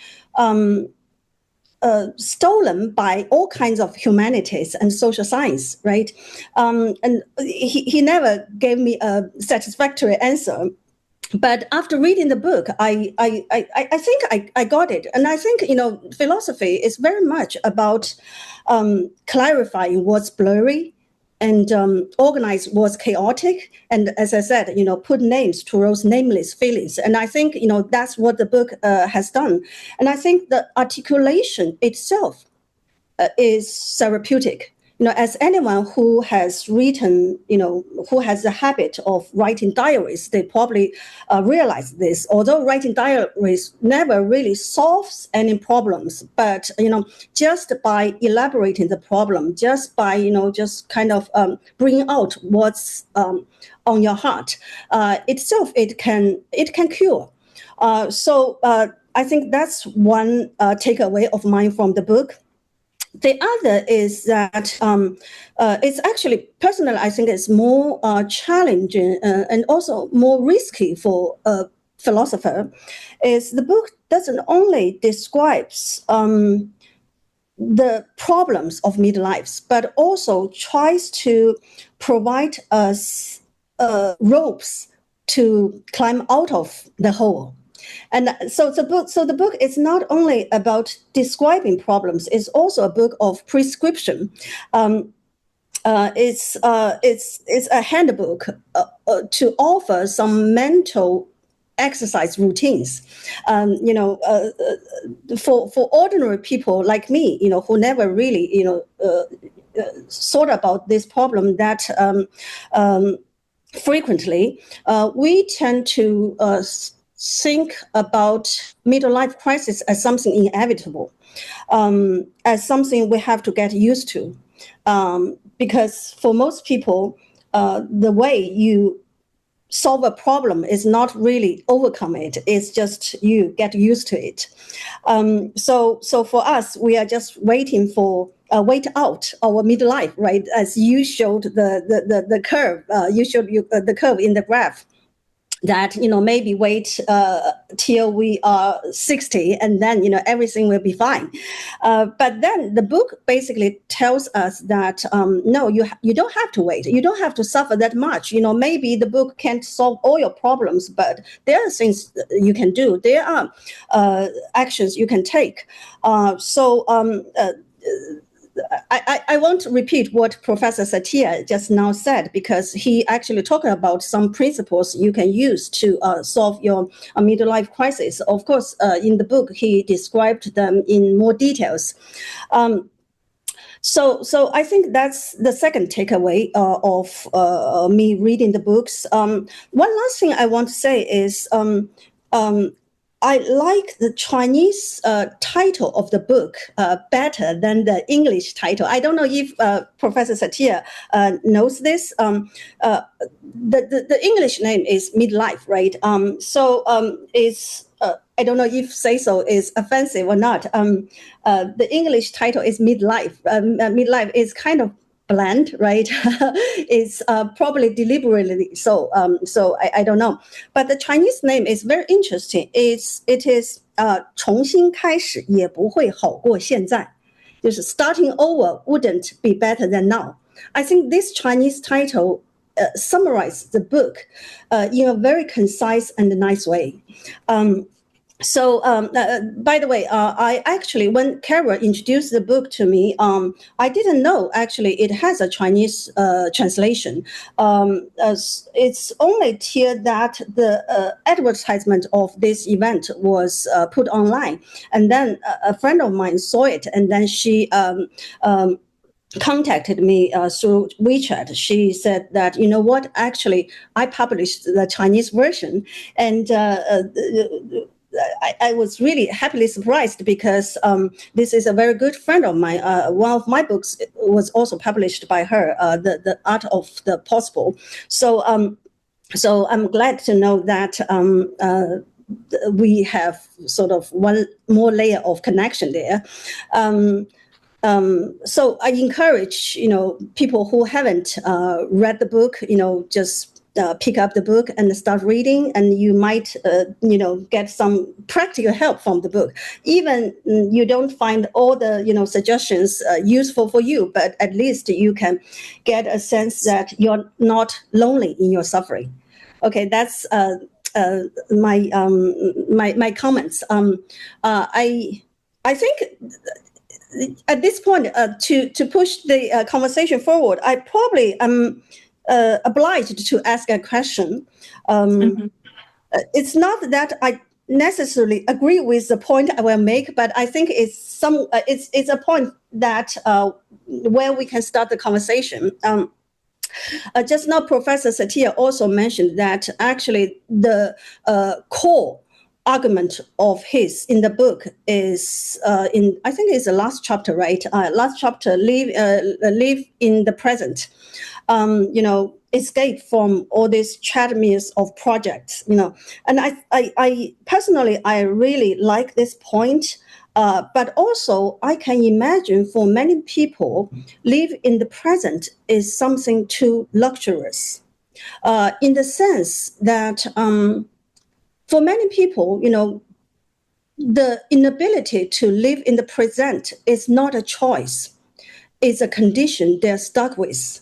stolen by all kinds of humanities and social science, right? And he never gave me a satisfactory answer. But after reading the book, I think I got it. And I think, philosophy is very much about clarifying what's blurry and organize what's chaotic. And as I said, put names to those nameless feelings. And I think, that's what the book has done. And I think the articulation itself is therapeutic. As anyone who has written, who has the habit of writing diaries, they probably realize this. Although writing diaries never really solves any problems, but, just by elaborating the problem, just by, just kind of bringing out what's on your heart, itself, it can cure. So I think that's one takeaway of mine from the book. The other is that it's actually, personally, I think it's more challenging and also more risky for a philosopher, is the book doesn't only describes the problems of midlife, but also tries to provide us ropes to climb out of the hole. And so the book is not only about describing problems; it's also a book of prescription. It's a handbook to offer some mental exercise routines. For ordinary people like me, who never really thought about this problem that frequently, we tend to think about midlife crisis as something inevitable, as something we have to get used to. Because for most people, the way you solve a problem is not really overcome it. It's just you get used to it. So for us, we are just waiting for wait out our midlife, right? As you showed the curve, you showed the curve in the graph. That maybe wait till we are 60 and then everything will be fine. But then the book basically tells us that no, you don't have to wait. You don't have to suffer that much. Maybe the book can't solve all your problems, but there are things you can do. There are actions you can take. I won't repeat what Professor Setiya just now said, because he actually talked about some principles you can use to solve your midlife crisis. Of course, in the book, he described them in more details. So I think that's the second takeaway of me reading the books. One last thing I want to say is I like the Chinese title of the book better than the English title. I don't know if Professor Setiya knows this. The English name is Midlife, right? It's I don't know if say so is offensive or not. The English title is Midlife. Midlife is kind of bland, right? It's probably deliberately so. I don't know. But the Chinese name is very interesting. It is 重新开始也不会好过现在，就是 starting over wouldn't be better than now. I think this Chinese title summarizes the book in a very concise and nice way. So, by the way, I actually, when Kara introduced the book to me, I didn't know actually it has a Chinese translation. It's only till that the advertisement of this event was put online, and then a friend of mine saw it, and then she contacted me through WeChat. She said that, you know what, actually, I published the Chinese version, and I was really happily surprised because this is a very good friend of mine. One of my books was also published by her, the Art of the Possible. So I'm glad to know that we have sort of one more layer of connection there. So I encourage, people who haven't read the book, just pick up the book and start reading, and you might, get some practical help from the book. Even you don't find all the, suggestions useful for you, but at least you can get a sense that you're not lonely in your suffering. Okay, that's my comments. I think at this point, to push the conversation forward, I probably am obliged to ask a question. It's not that I necessarily agree with the point I will make, but I think it's a point that where we can start the conversation. Just now, Professor Setiya also mentioned that actually the core argument of his in the book is I think it's the last chapter, right? Last chapter, live in the present. Escape from all these treadmills of projects. And I personally, I really like this point. But also, I can imagine for many people, live in the present is something too luxurious, in the sense that for many people, the inability to live in the present is not a choice. It's a condition they're stuck with.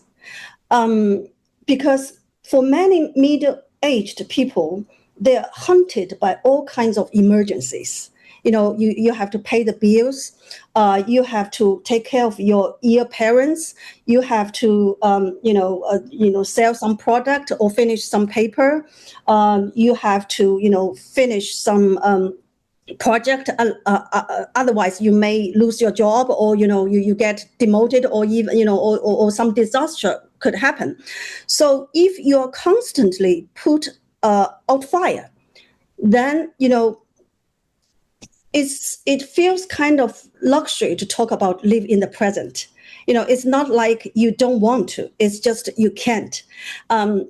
Because for many middle-aged people, they're haunted by all kinds of emergencies. You have to pay the bills. You have to take care of your parents. You have to, sell some product or finish some paper. You have to, finish some project. Otherwise, you may lose your job, or you get demoted, or even or some disaster could happen. So if you're constantly put out fire, then it feels kind of luxury to talk about live in the present. It's not like you don't want to. It's just you can't. Again,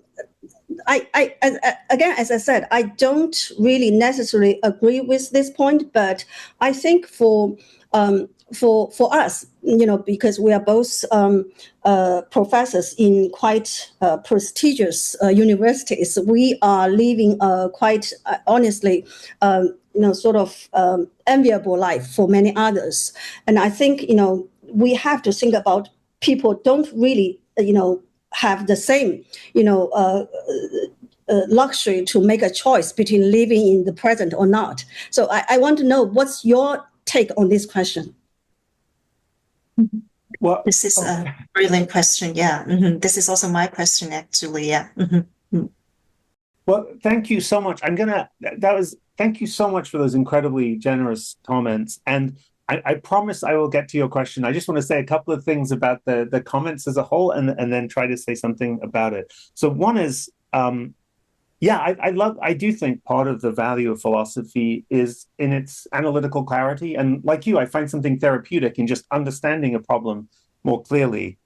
as I said, I don't really necessarily agree with this point, but I think for us, because we are both professors in quite prestigious universities, we are living quite honestly, sort of enviable life for many others. And I think, we have to think about people don't really, have the same, luxury to make a choice between living in the present or not. So I want to know, what's your take on this question? Well, this is a brilliant question. Yeah. This is also my question, actually. Yeah. Well, thank you so much. Thank you so much for those incredibly generous comments. And I promise I will get to your question. I just want to say a couple of things about the comments as a whole, and then try to say something about it. So one is, I do think part of the value of philosophy is in its analytical clarity. And like you, I find something therapeutic in just understanding a problem more clearly.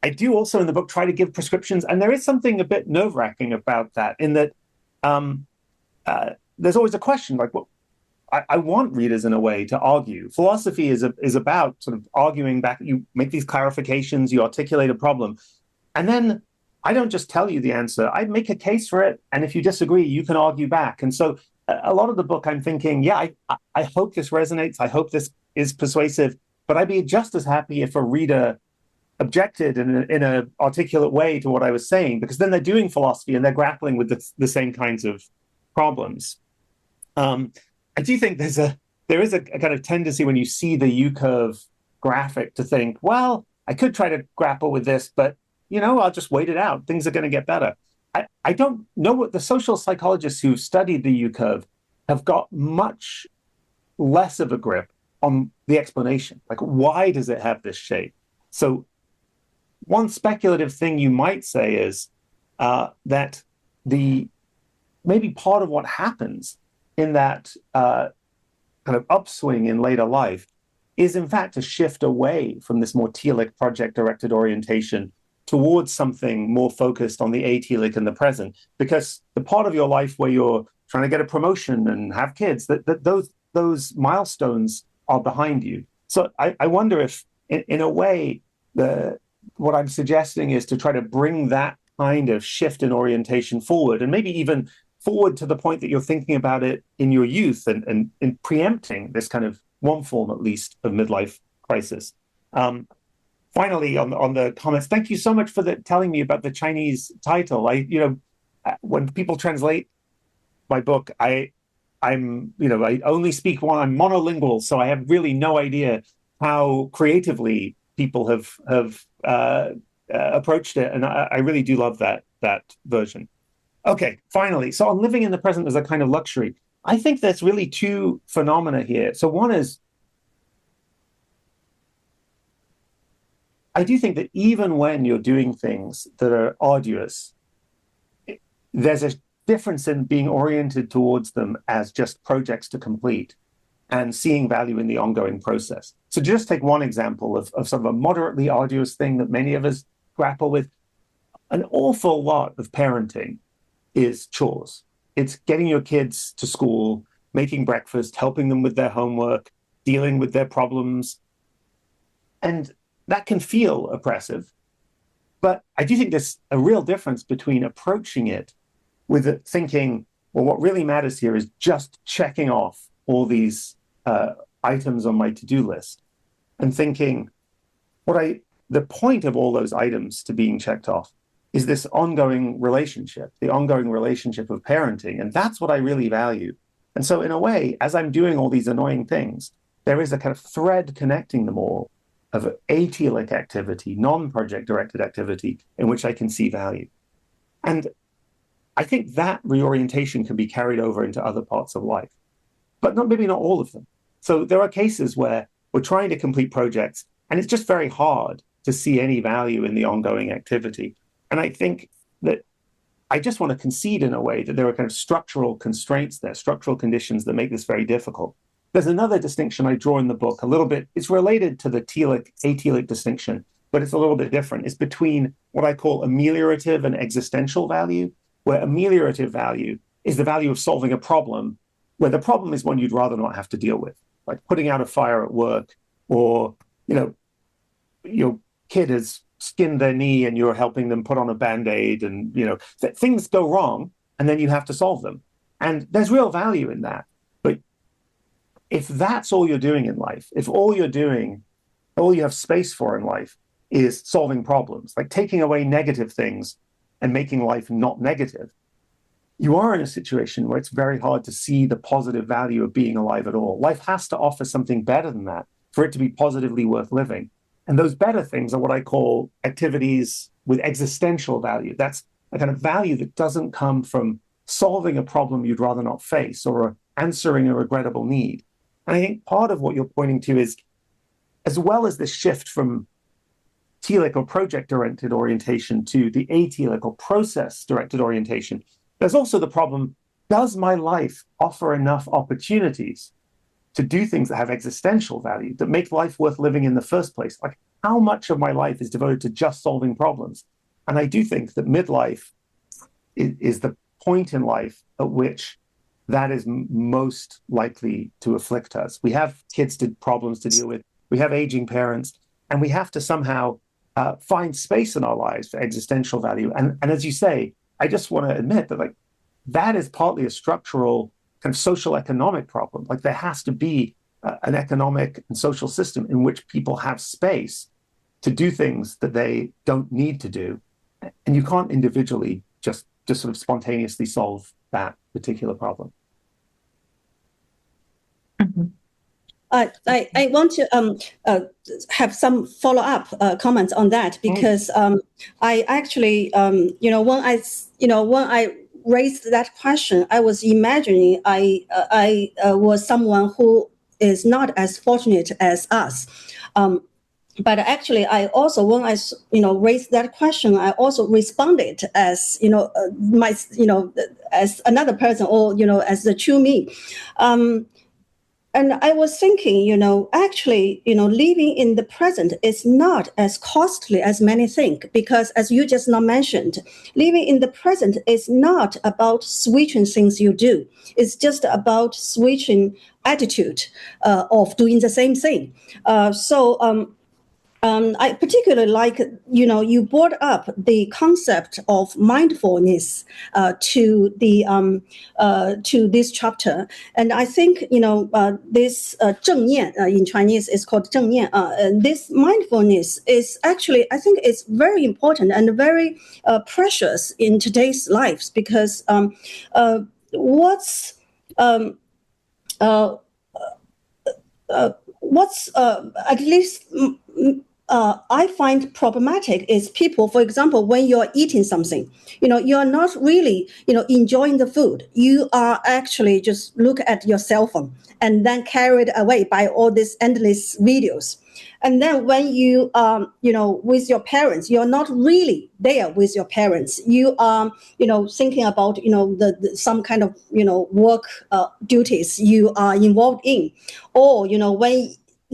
I do also in the book try to give prescriptions, and there is something a bit nerve-wracking about that, in that there's always a question, like, well, I want readers in a way to argue. Philosophy is about sort of arguing back. You make these clarifications, you articulate a problem, and then I don't just tell you the answer. I make a case for it, and if you disagree, you can argue back. And so a lot of the book, I'm thinking, I hope this resonates. I hope this is persuasive, but I'd be just as happy if a reader objected in an articulate way to what I was saying, because then they're doing philosophy and they're grappling with the same kinds of problems. I do think there is a kind of tendency when you see the U-curve graphic to think, well, I could try to grapple with this, but I'll just wait it out. Things are going to get better. I don't know what the social psychologists who studied the U-curve have got much less of a grip on the explanation. Like, why does it have this shape? So one speculative thing you might say is that maybe part of what happens in that kind of upswing in later life is in fact a shift away from this more telic project-directed orientation towards something more focused on the atelic and the present, because the part of your life where you're trying to get a promotion and have kids, those milestones are behind you. So I wonder if, in a way, what I'm suggesting is to try to bring that kind of shift in orientation forward, and maybe even forward to the point that you're thinking about it in your youth and preempting this kind of one form, at least, of midlife crisis. Finally, on the comments, thank you so much for telling me about the Chinese title. When people translate my book, I only speak one. I'm monolingual, so I have really no idea how creatively people have approached it, and I really do love that version. Okay, finally, so on living in the present as a kind of luxury, I think there's really two phenomena here. So one is, I do think that even when you're doing things that are arduous, there's a difference in being oriented towards them as just projects to complete and seeing value in the ongoing process. So just take one example of sort of a moderately arduous thing that many of us grapple with. An awful lot of parenting is chores. It's getting your kids to school, making breakfast, helping them with their homework, dealing with their problems. And that can feel oppressive. But I do think there's a real difference between approaching it with thinking, well, what really matters here is just checking off all these items on my to-do list, and thinking, the point of all those items to being checked off is this ongoing relationship, the ongoing relationship of parenting. And that's what I really value. And so in a way, as I'm doing all these annoying things, there is a kind of thread connecting them all of atelic activity, non-project directed activity in which I can see value. And I think that reorientation can be carried over into other parts of life, but maybe not all of them. So there are cases where we're trying to complete projects and it's just very hard to see any value in the ongoing activity. And I think that I just want to concede in a way that there are kind of structural constraints there, structural conditions that make this very difficult. There's another distinction I draw in the book a little bit. It's related to the atelic distinction, but it's a little bit different. It's between what I call ameliorative and existential value, where ameliorative value is the value of solving a problem, where the problem is one you'd rather not have to deal with, like putting out a fire at work, or, your kid has skinned their knee and you're helping them put on a Band-Aid, and, things go wrong and then you have to solve them. And there's real value in that. But if that's all you're doing in life, if all you have space for in life is solving problems, like taking away negative things and making life not negative, you are in a situation where it's very hard to see the positive value of being alive at all. Life has to offer something better than that for it to be positively worth living. And those better things are what I call activities with existential value. That's a kind of value that doesn't come from solving a problem you'd rather not face or answering a regrettable need. And I think part of what you're pointing to is, as well as this shift from telic or project-directed orientation to the atelic or process-directed orientation, there's also the problem, does my life offer enough opportunities to do things that have existential value, that make life worth living in the first place? Like, how much of my life is devoted to just solving problems? And I do think that midlife is the point in life at which that is most likely to afflict us. We have problems to deal with, we have aging parents, and we have to somehow find space in our lives for existential value. And as you say, I just want to admit that that is partly a structural kind of social economic problem. Like, there has to be an economic and social system in which people have space to do things that they don't need to do. And you can't individually just sort of spontaneously solve that particular problem. Mm-hmm. I want to have some follow-up comments on that, because I actually, when I raised that question, I was imagining I was someone who is not as fortunate as us. but actually, I also, when I raised that question, I also responded as as another person, or as the true me. And I was thinking, actually, living in the present is not as costly as many think, because as you just now mentioned, living in the present is not about switching things you do. It's just about switching attitude of doing the same thing. I particularly like, you brought up the concept of mindfulness to this chapter, and I think this 正念 in Chinese is called 正念. This mindfulness is actually, I think, it's very important and very precious in today's lives, because what's at least I find problematic is people, for example, when you're eating something, you're not really, enjoying the food. You are actually just look at your cell phone and then carried away by all these endless videos. And then when you with your parents, you're not really there with your parents. You are, thinking about, some kind of, work duties you are involved in, or,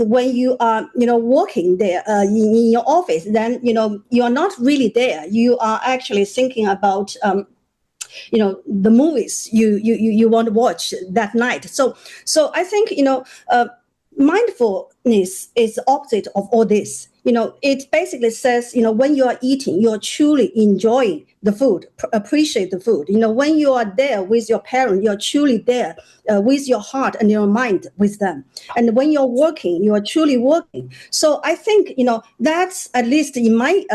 when you are working there in your office, then you're not really there. You are actually thinking about the movies you want to watch that night. So I think mindfulness is the opposite of all this. It basically says, when you are eating, you're truly enjoying the food, appreciate the food. When you are there with your parent, you're truly there with your heart and your mind with them. And when you're working, you are truly working. So I think, that's, at least in my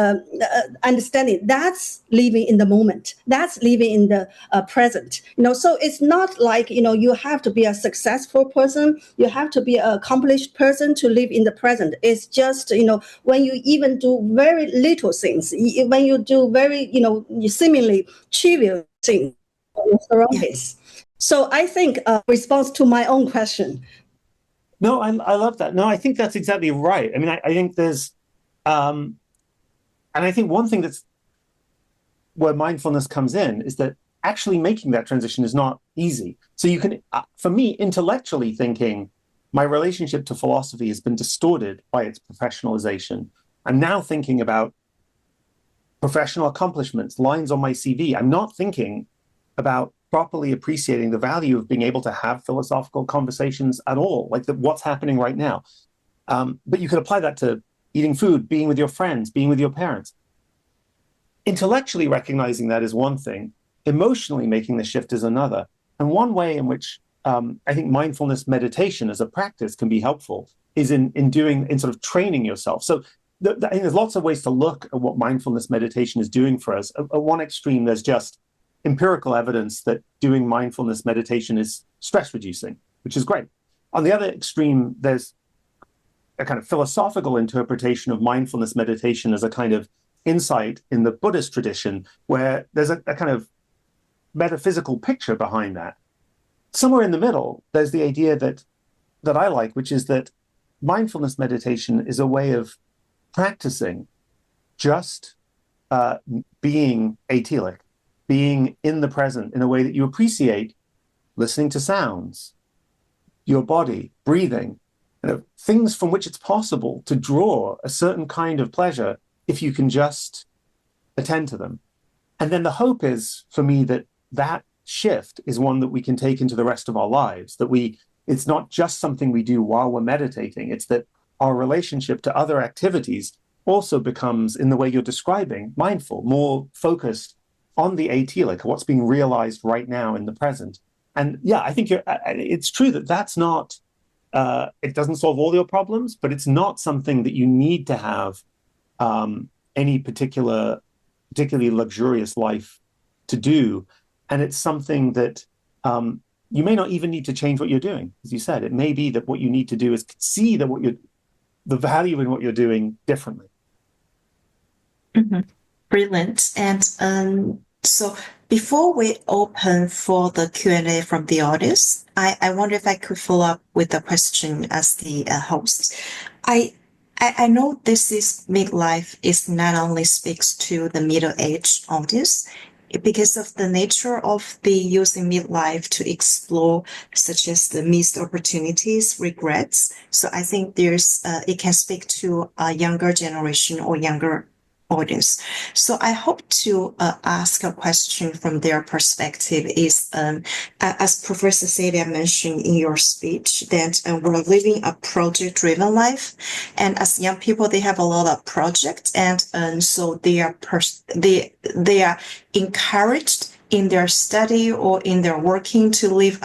understanding, that's living in the moment. That's living in the present. So it's not like, you have to be a successful person. You have to be an accomplished person to live in the present. It's just, when you even do very little things, when you do very, seemingly trivial things in your surroundings. So I think response to my own question. No, I love that. No, I think that's exactly right. I mean, I think there's, and I think one thing that's where mindfulness comes in is that actually making that transition is not easy. So you can, for me, intellectually thinking, my relationship to philosophy has been distorted by its professionalization. I'm now thinking about professional accomplishments, lines on my CV. I'm not thinking about properly appreciating the value of being able to have philosophical conversations at all, like what's happening right now. But you could apply that to eating food, being with your friends, being with your parents. Intellectually recognizing that is one thing. Emotionally making the shift is another. And one way in which I think mindfulness meditation as a practice can be helpful is in sort of training yourself. So I think there's lots of ways to look at what mindfulness meditation is doing for us. At one extreme, there's just empirical evidence that doing mindfulness meditation is stress reducing, which is great. On the other extreme, there's a kind of philosophical interpretation of mindfulness meditation as a kind of insight in the Buddhist tradition, where there's a kind of metaphysical picture behind that. Somewhere in the middle, there's the idea that I like, which is that mindfulness meditation is a way of practicing just being atelic, being in the present in a way that you appreciate listening to sounds, your body, breathing, things from which it's possible to draw a certain kind of pleasure if you can just attend to them. And then the hope is, for me, that shift is one that we can take into the rest of our lives, that it's not just something we do while we're meditating. It's that our relationship to other activities also becomes, in the way you're describing, mindful, more focused on the atelic, what's being realized right now in the present. And yeah, I think it's true that that's not, it doesn't solve all your problems, but it's not something that you need to have any particularly luxurious life to do. And it's something that you may not even need to change what you're doing. As you said, it may be that what you need to do is see that the value in what you're doing differently. Mm-hmm. Brilliant. And so before we open for the Q&A from the audience, I wonder if I could follow up with a question as the host. I know this is midlife is not only speaks to the middle-aged audience, because of the nature of the using midlife to explore such as the missed opportunities, regrets. So I think it can speak to a younger generation or younger audience. So I hope to ask a question from their perspective is, as Professor Setiya mentioned in your speech, that we're living a project-driven life, and as young people, they have a lot of projects, and so they are encouraged in their study or in their working to live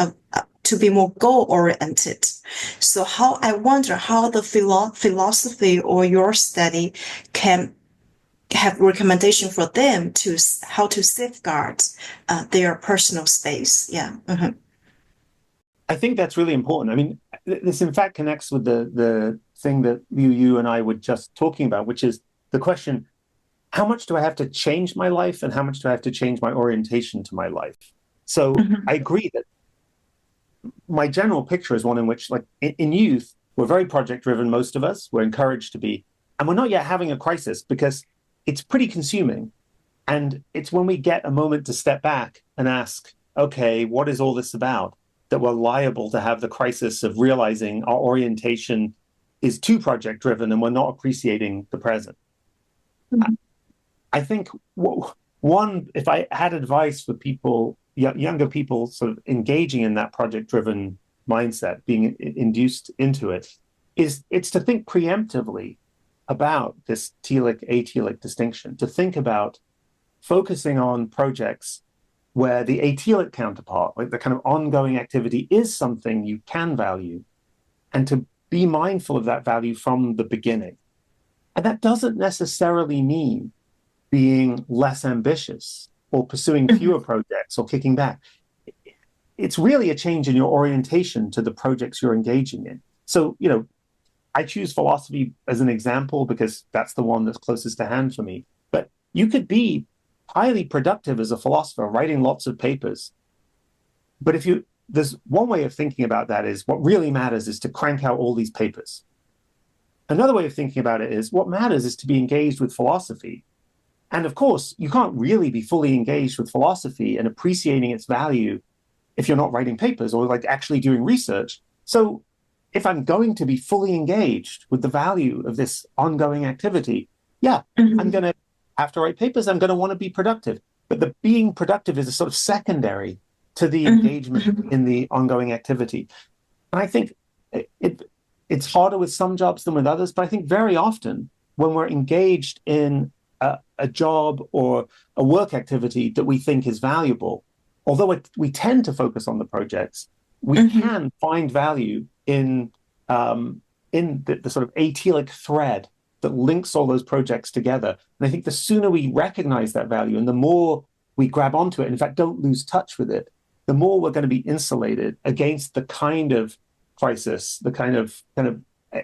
to be more goal oriented. So I wonder how the philosophy or your study can have recommendation for them to how to safeguard their personal space. Yeah. Mm-hmm. I think that's really important. I mean, this in fact connects with the thing that you and I were just talking about, which is the question, how much do I have to change my life and how much do I have to change my orientation to my life? So I agree that my general picture is one in which, like in youth, we're very project driven, most of us, we're encouraged to be, and we're not yet having a crisis because it's pretty consuming. And it's when we get a moment to step back and ask, okay, what is all this about? That we're liable to have the crisis of realizing our orientation is too project driven and we're not appreciating the present. Mm-hmm. I think one, if I had advice for people, younger people sort of engaging in that project driven mindset, being induced into it, it's to think preemptively about this telic, atelic distinction, to think about focusing on projects where the atelic counterpart, like the kind of ongoing activity, is something you can value, and to be mindful of that value from the beginning. And that doesn't necessarily mean being less ambitious or pursuing fewer projects or kicking back. It's really a change in your orientation to the projects you're engaging in. So, I choose philosophy as an example because that's the one that's closest to hand for me. But you could be highly productive as a philosopher, writing lots of papers. But there's one way of thinking about that is what really matters is to crank out all these papers. Another way of thinking about it is what matters is to be engaged with philosophy. And of course, you can't really be fully engaged with philosophy and appreciating its value if you're not writing papers or like actually doing research. So if I'm going to be fully engaged with the value of this ongoing activity, I'm going to have to write papers. I'm going to want to be productive. But the being productive is a sort of secondary to the engagement in the ongoing activity. And I think it's harder with some jobs than with others, but I think very often when we're engaged in a job or a work activity that we think is valuable, although we tend to focus on the projects, we can find value in the sort of atelic thread that links all those projects together. And I think the sooner we recognize that value and the more we grab onto it, and in fact, don't lose touch with it, the more we're going to be insulated against the kind of crisis, the kind of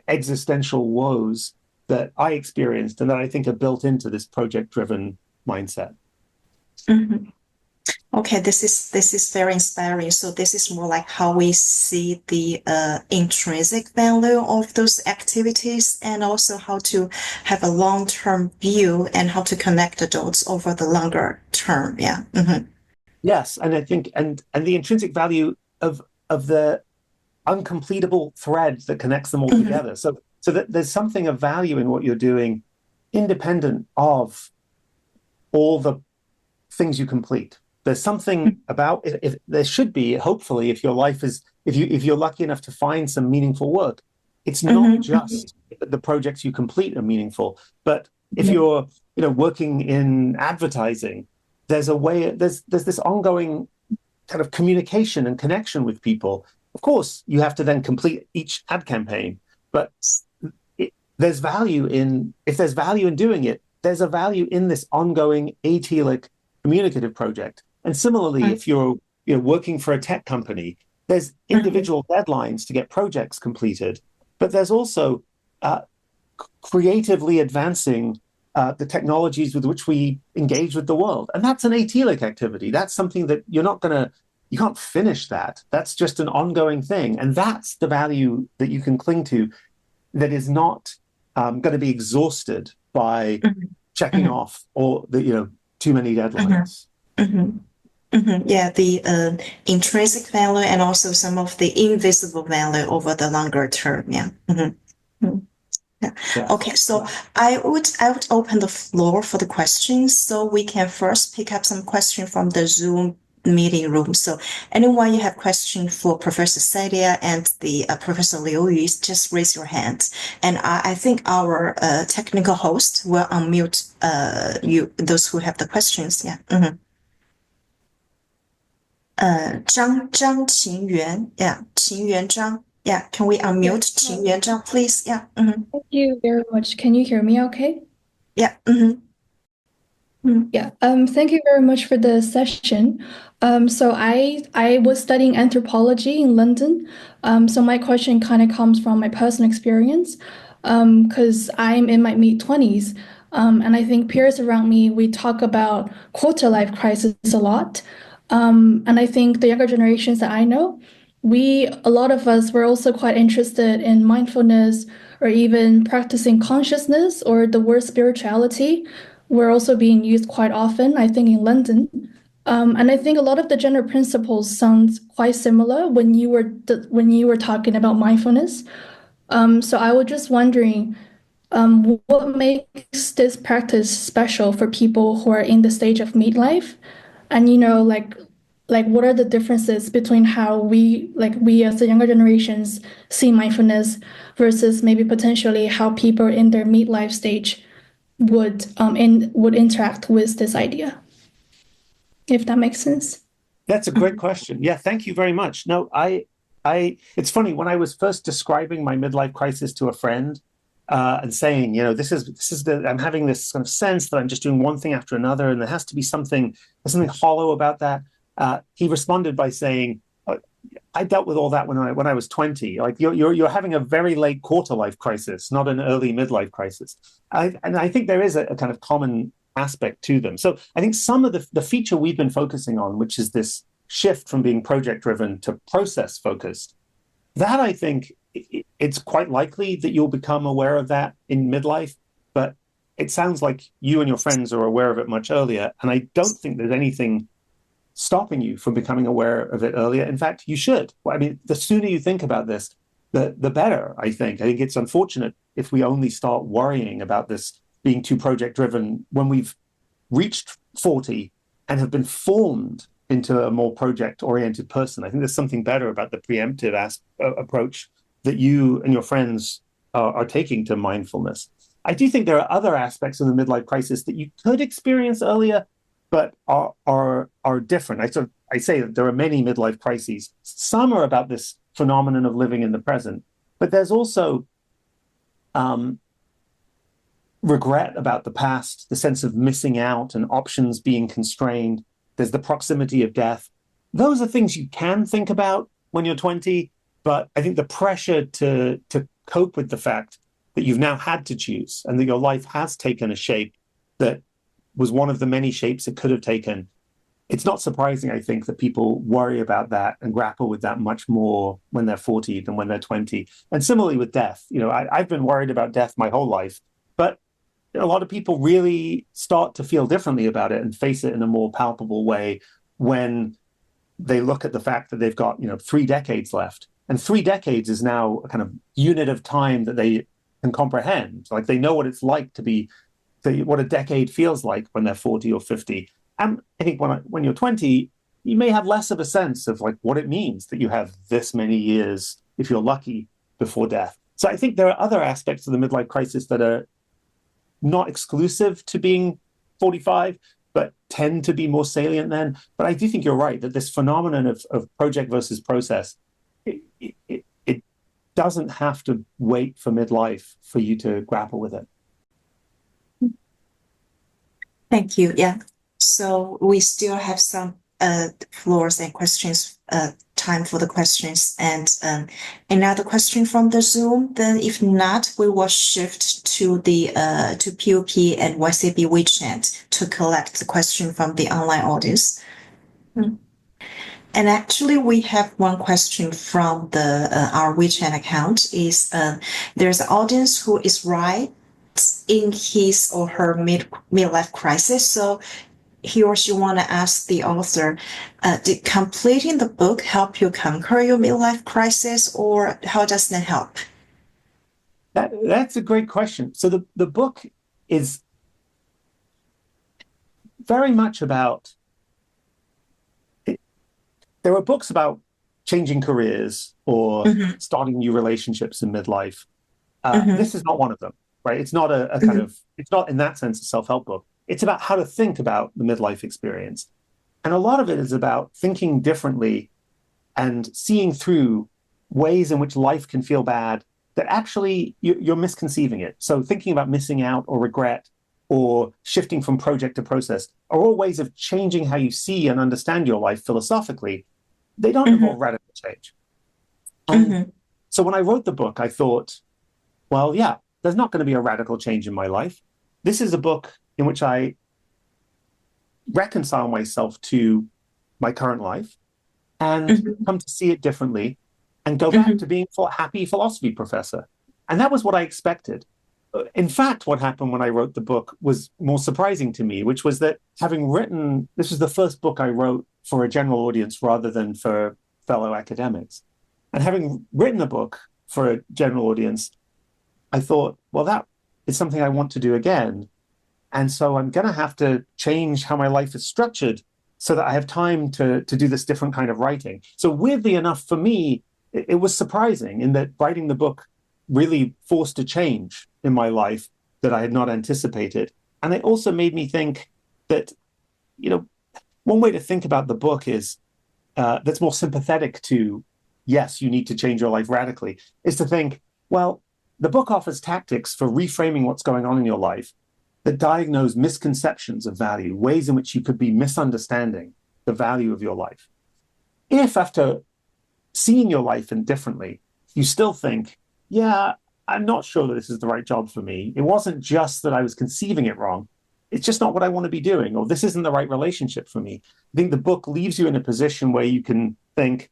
existential woes that I experienced and that I think are built into this project-driven mindset. Mm-hmm. Okay, this is very inspiring. So this is more like how we see the intrinsic value of those activities, and also how to have a long-term view and how to connect the dots over the longer term. Yeah. Mm-hmm. Yes, and I think and the intrinsic value of the uncompletable thread that connects them all together. So that there's something of value in what you're doing, independent of all the things you complete. There's something about if there should be, hopefully, if your life is, if you're lucky enough to find some meaningful work, it's not just the projects you complete are meaningful, but if you're, working in advertising, there's this ongoing kind of communication and connection with people. Of course, you have to then complete each ad campaign, but there's value in, if there's value in doing it, there's a value in this ongoing atelic communicative project. And similarly, if you're working for a tech company, there's individual deadlines to get projects completed, but there's also creatively advancing the technologies with which we engage with the world. And that's an atelic activity. That's something that you can't finish that. That's just an ongoing thing. And that's the value that you can cling to that is not going to be exhausted by Mhm. checking Mhm. off all the too many deadlines. Mhm. Mhm. Yeah, the intrinsic value and also some of the invisible value over the longer term. Yeah. Mhm. Mhm. Yeah. Yes. Okay, so I would open the floor for the questions. So we can first pick up some questions from the Zoom meeting room. So anyone you have question for Professor Setiya and the Professor Liu, you just raise your hand. And I think our technical host will unmute you those who have the questions. Yeah. Mhm. 张秦元 yeah, 秦元张 yeah, can we unmute Yes. 秦元张 please? Yeah. Mhm. Thank you very much. Can you hear me okay? Yeah. Mhm. Yeah. Thank you very much for the session. So I was studying anthropology in London. So my question kind of comes from my personal experience, because I'm in my mid-20s. And I think peers around me, we talk about quarter life crisis a lot. And I think the younger generations that I know, a lot of us were also quite interested in mindfulness or even practicing consciousness, or the word spirituality were also being used quite often, I think, in London. And I think a lot of the general principles sound quite similar when you were talking about mindfulness. So I was just wondering, what makes this practice special for people who are in the stage of midlife, and like what are the differences between how we as the younger generations see mindfulness versus maybe potentially how people in their midlife stage would interact with this idea, if that makes sense. That's a great question. Yeah, thank you very much. No, it's funny, when I was first describing my midlife crisis to a friend, and saying, I'm having this kind of sense that I'm just doing one thing after another, and there has to be something hollow about that. He responded by saying, I dealt with all that when I was 20. Like you're having a very late quarter life crisis, not an early midlife crisis. And I think there is a kind of common aspect to them. So I think some of the feature we've been focusing on, which is this shift from being project driven to process focused, that I think it's quite likely that you'll become aware of that in midlife, but it sounds like you and your friends are aware of it much earlier. And I don't think there's anything stopping you from becoming aware of it earlier. In fact, you should. I mean, the sooner you think about this, the better, I think. I think it's unfortunate if we only start worrying about this being too project driven when we've reached 40 and have been formed into a more project oriented person. I think there's something better about the preemptive approach that you and your friends are taking to mindfulness. I do think there are other aspects of the midlife crisis that you could experience earlier, but are different. I say that there are many midlife crises. Some are about this phenomenon of living in the present, but there's also regret about the past, the sense of missing out and options being constrained. There's the proximity of death. Those are things you can think about when you're 20, but I think the pressure to cope with the fact that you've now had to choose and that your life has taken a shape that was one of the many shapes it could have taken. It's not surprising, I think, that people worry about that and grapple with that much more when they're 40 than when they're 20. And similarly with death, I've been worried about death my whole life, but a lot of people really start to feel differently about it and face it in a more palpable way when they look at the fact that they've got 3 decades left, and 3 decades is now a kind of unit of time that they can comprehend. Like they know what it's like to be what a decade feels like when they're 40 or 50. And I think when you're 20, you may have less of a sense of like what it means that you have this many years, if you're lucky, before death. So I think there are other aspects of the midlife crisis that are not exclusive to being 45, but tend to be more salient then. But I do think you're right that this phenomenon of project versus process, it doesn't have to wait for midlife for you to grapple with it. Thank you. Yeah. So we still have some floors and questions, time for the questions, and another question from the Zoom. Then if not, we will shift to the to POP and YCB WeChat to collect the question from the online audience. And actually, we have one question from the our WeChat account. Is there's an audience who is right in his or her midlife crisis. So he or she want to ask the author, did completing the book help you conquer your midlife crisis, or how does that help? That's a great question. So the book is very much about. There are books about changing careers or starting new relationships in midlife. This is not one of them, right? It's not a kind of, it's not in that sense a self-help book. It's about how to think about the midlife experience. And a lot of it is about thinking differently and seeing through ways in which life can feel bad that actually you're misconceiving it. So thinking about missing out or regret or shifting from project to process are all ways of changing how you see and understand your life philosophically. They don't involve radical change. So when I wrote the book, I thought, well, yeah, there's not going to be a radical change in my life. This is a book in which I reconcile myself to my current life and come to see it differently and go back to being a happy philosophy professor. And that was what I expected. In fact, what happened when I wrote the book was more surprising to me, which was that having written, this was the first book I wrote for a general audience rather than for fellow academics. And having written a book for a general audience, I thought, well, that is something I want to do again. And so I'm going to have to change how my life is structured so that I have time to do this different kind of writing. So weirdly enough, for me, it was surprising in that writing the book really forced a change in my life that I had not anticipated. And it also made me think that, one way to think about the book is that's more sympathetic to, yes, you need to change your life radically, is to think, well, the book offers tactics for reframing what's going on in your life that diagnose misconceptions of value, ways in which you could be misunderstanding the value of your life. If after seeing your life indifferently, you still think, yeah, I'm not sure that this is the right job for me. It wasn't just that I was conceiving it wrong. It's just not what I want to be doing, or this isn't the right relationship for me. I think the book leaves you in a position where you can think,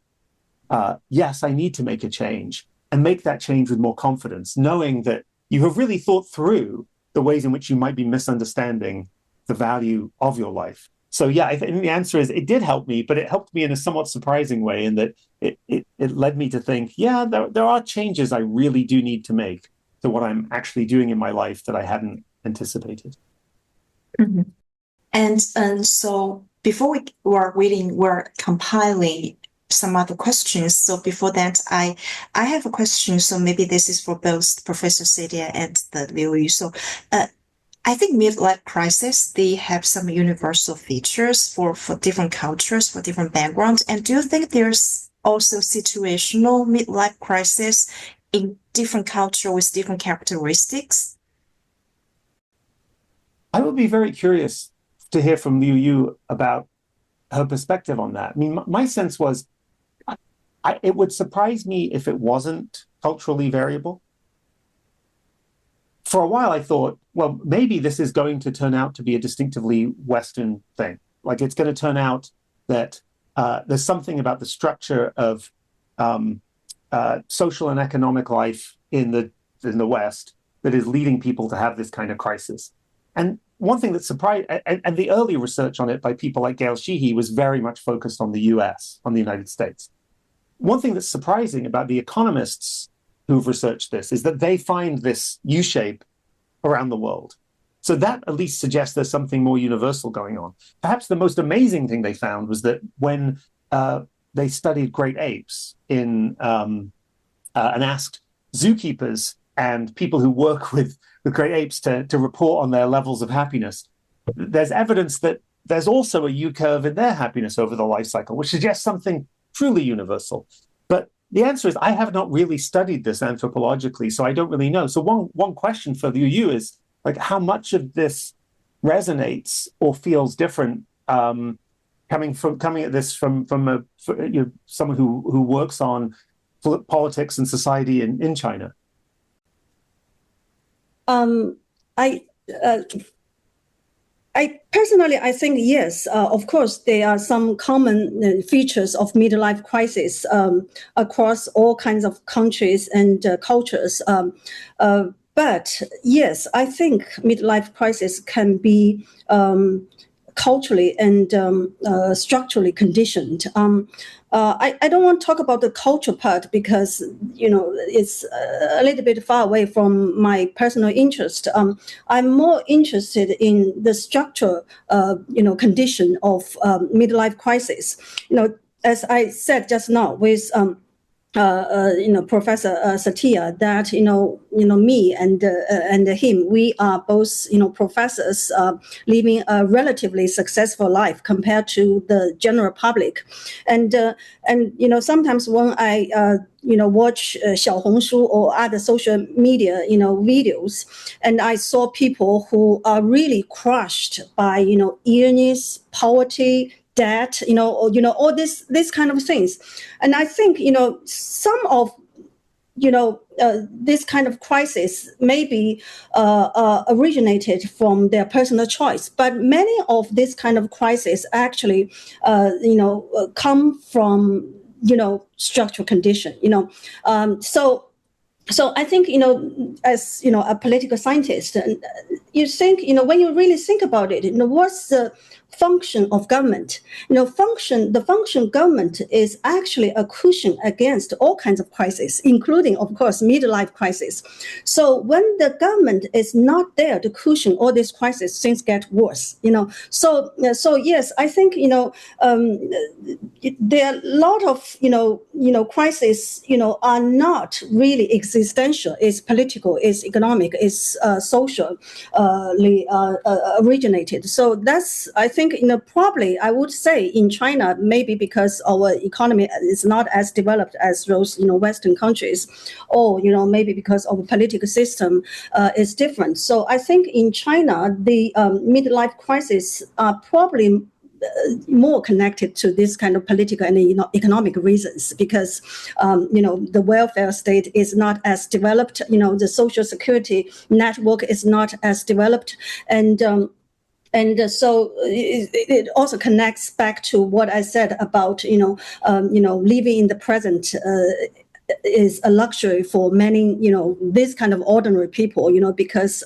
yes, I need to make a change, and make that change with more confidence, knowing that you have really thought through the ways in which you might be misunderstanding the value of your life. So yeah, I think the answer is it did help me, but it helped me in a somewhat surprising way in that it led me to think, yeah, there are changes I really do need to make to what I'm actually doing in my life that I hadn't anticipated. And so before we were reading, we're compiling some other questions. So before that, I have a question. So maybe this is for both Professor Setiya and the Liu Yu. So I think midlife crisis, they have some universal features for different cultures, for different backgrounds. And do you think there's also situational midlife crisis in different culture with different characteristics? I would be very curious to hear from Liu Yu about her perspective on that. I mean, my sense was it would surprise me if it wasn't culturally variable. For a while, I thought, well, maybe this is going to turn out to be a distinctively Western thing. Like it's going to turn out that there's something about the structure of social and economic life in the West that is leading people to have this kind of crisis. And one thing that surprised, and the early research on it by people like Gail Sheehy was very much focused on the US, on the United States. One thing that's surprising about the economists who've researched this is that they find this U-shape around the world. So that at least suggests there's something more universal going on. Perhaps the most amazing thing they found was that when they studied great apes and asked zookeepers and people who work with great apes to report on their levels of happiness, there's evidence that there's also a U-curve in their happiness over the life cycle, which suggests something truly universal. But the answer is I have not really studied this anthropologically, so I don't really know. So one question for you is, like, how much of this resonates or feels different coming at this from someone who works on politics and society in China? I personally, I think yes. Of course, there are some common features of midlife crisis across all kinds of countries and cultures. But yes, I think midlife crisis can be culturally and structurally conditioned. I don't want to talk about the culture part because it's a little bit far away from my personal interest. I'm more interested in the structural condition of midlife crisis. As I said just now, with Professor Setiya, that me and him, we are both professors living a relatively successful life compared to the general public, and sometimes when I watch Xiaohongshu or other social media videos, and I saw people who are really crushed by illness, poverty, debt, all this kind of things. And I think, some of, this kind of crisis maybe originated from their personal choice, but many of this kind of crisis actually, come from, structural condition, So I think, as, a political scientist, you think, when you really think about it, what's the function of government? The function of government is actually a cushion against all kinds of crises, including, of course, midlife crisis. So when the government is not there to cushion all these crises, things get worse, So yes, I think, there are a lot of, crises, are not really existential. It's political, it's economic, it's socially originated. So that's, I think, probably I would say in China, maybe because our economy is not as developed as those, Western countries, or, maybe because our political system is different. So I think in China, the midlife crisis are probably more connected to this kind of political and economic reasons, because the welfare state is not as developed, the social security network is not as developed, and so it also connects back to what I said about living in the present. Is a luxury for many, this kind of ordinary people, because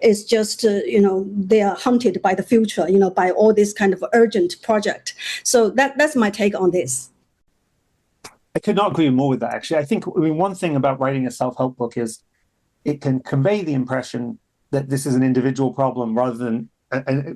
it's just, they are hunted by the future, by all this kind of urgent project. So that's my take on this. I could not agree more with that, actually. One thing about writing a self-help book is it can convey the impression that this is an individual problem rather than,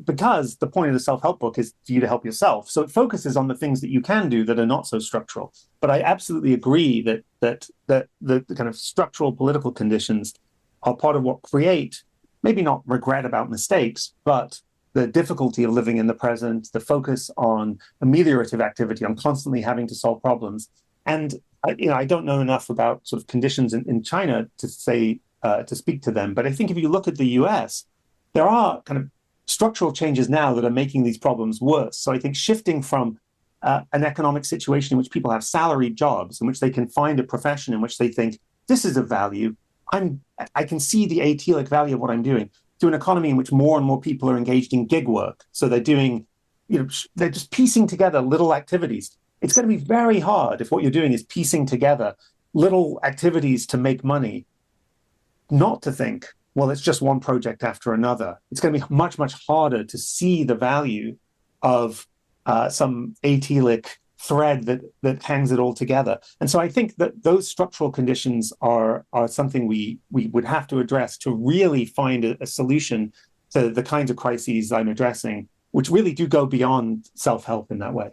because the point of the self-help book is for you to help yourself. So it focuses on the things that you can do that are not so structural. But I absolutely agree that the kind of structural political conditions are part of what create, maybe not regret about mistakes, but the difficulty of living in the present, the focus on ameliorative activity, on constantly having to solve problems. And I don't know enough about sort of conditions in China to say, to speak to them. But I think if you look at the US, there are kind of structural changes now that are making these problems worse. So I think shifting from an economic situation in which people have salaried jobs, in which they can find a profession in which they think this is of value, I can see the AT-like value of what I'm doing, to an economy in which more and more people are engaged in gig work. So they're doing, they're just piecing together little activities. It's going to be very hard if what you're doing is piecing together little activities to make money, not to think, well, it's just one project after another. It's going to be much, much harder to see the value of some AT-like thread that hangs it all together. And so I think that those structural conditions are something we would have to address to really find a solution to the kinds of crises I'm addressing, which really do go beyond self-help in that way.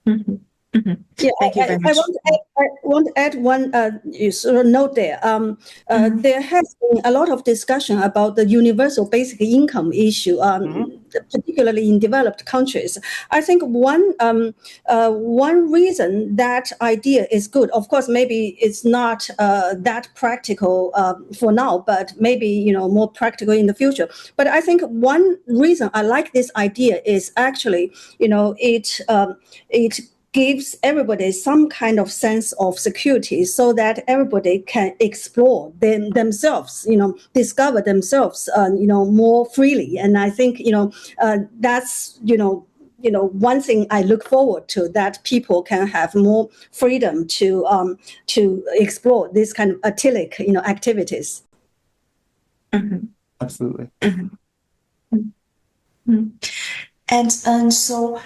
Mm-hmm. Mm-hmm. Yeah, Thank you very much. I want to add one sort of note there. There has been a lot of discussion about the universal basic income issue, particularly in developed countries. I think one reason that idea is good, of course, maybe it's not that practical for now, but maybe more practical in the future. But I think one reason I like this idea is actually it gives everybody some kind of sense of security so that everybody can explore themselves, discover themselves, more freely. And I think, that's, one thing I look forward to, that people can have more freedom to explore this kind of idyllic, activities. Absolutely. And so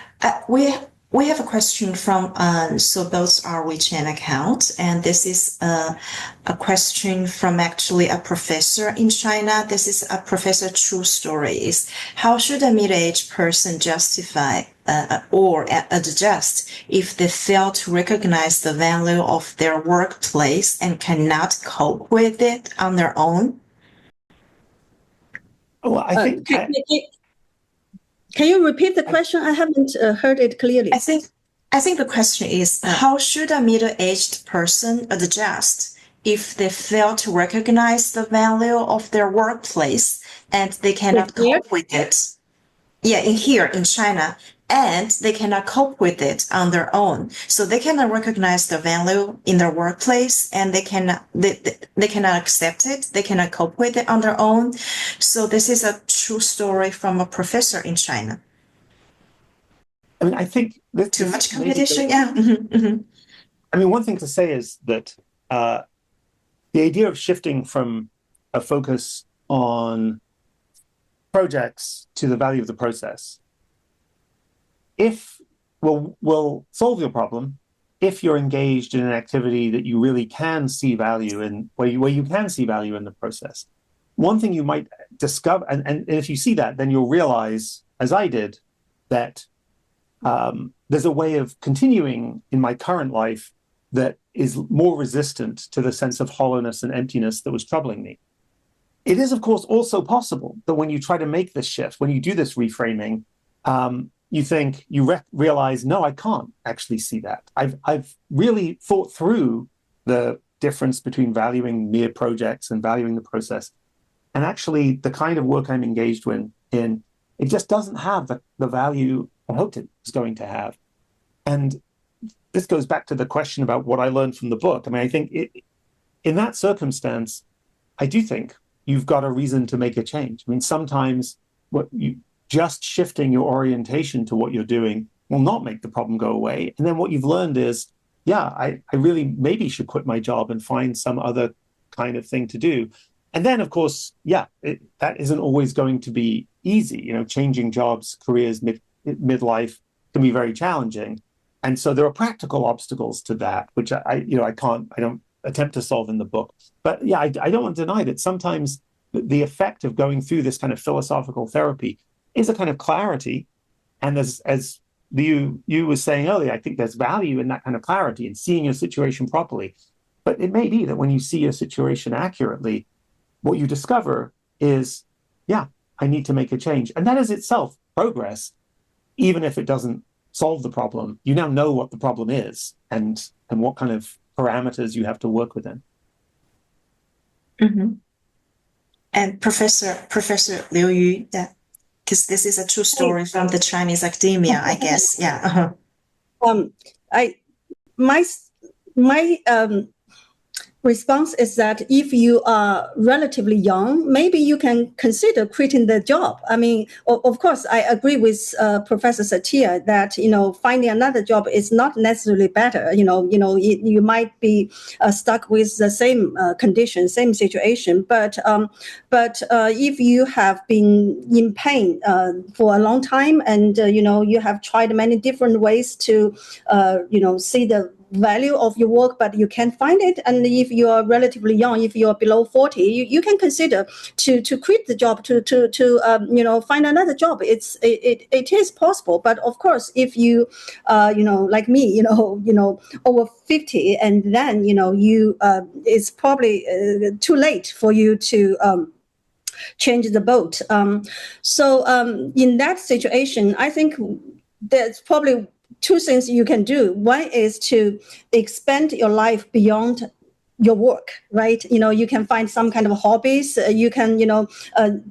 we have a question from so both our WeChat accounts, and this is a question from actually a professor in China. This is a Professor True Story. Is how should a middle-aged person justify or adjust if they fail to recognize the value of their workplace and cannot cope with it on their own? Well, I think. Can you repeat the question? I haven't heard it clearly. I think the question is, how should a middle-aged person adjust if they fail to recognize the value of their workplace and they cannot cope with it? Yeah, in China, and they cannot cope with it on their own. So they cannot recognize the value in their workplace, and they cannot accept it. They cannot cope with it on their own. So this is a true story from a professor in China. I mean, I think too much competition. Yeah. I mean, one thing to say is that the idea of shifting from a focus on projects to the value of the process, will solve your problem if you're engaged in an activity that you really can see value in, where you can see value in the process. One thing you might discover, and if you see that, then you'll realize, as I did, that there's a way of continuing in my current life that is more resistant to the sense of hollowness and emptiness that was troubling me. It is, of course, also possible that when you try to make this shift, when you do this reframing, you realize, no, I can't actually see that. I've really thought through the difference between valuing mere projects and valuing the process. And actually, the kind of work I'm engaged in, it just doesn't have the value I hoped it was going to have. And this goes back to the question about what I learned from the book. I mean, I think in that circumstance, I do think you've got a reason to make a change. I mean, sometimes just shifting your orientation to what you're doing will not make the problem go away. And then what you've learned is, yeah, I really maybe should quit my job and find some other kind of thing to do. And then, of course, that isn't always going to be easy. Changing jobs, careers, midlife can be very challenging. And so there are practical obstacles to that, which I don't attempt to solve in the book. But yeah, I don't want to deny that sometimes the effect of going through this kind of philosophical therapy is a kind of clarity. And as you were saying earlier, I think there's value in that kind of clarity and seeing your situation properly. But it may be that when you see your situation accurately, what you discover is, I need to make a change. And that is itself progress, even if it doesn't solve the problem. You now know what the problem is and what kind of parameters you have to work within. And Professor Liu Yu, because this is a true story from the Chinese academia, I guess. Yeah. My response is that if you are relatively young, maybe you can consider quitting the job. I mean, of course, I agree with Professor Setiya that, finding another job is not necessarily better. You might be stuck with the same condition, same situation. But if you have been in pain for a long time and, you have tried many different ways to, see the value of your work, but you can't find it. And if you are relatively young, if you are below 40, you can consider to quit the job to find another job. It is possible. But of course, if you like me, over 50, and then it's probably too late for you to change the boat. So in that situation, I think there's probably two things you can do. One is to expand your life beyond your work, right? You can find some kind of hobbies. You can,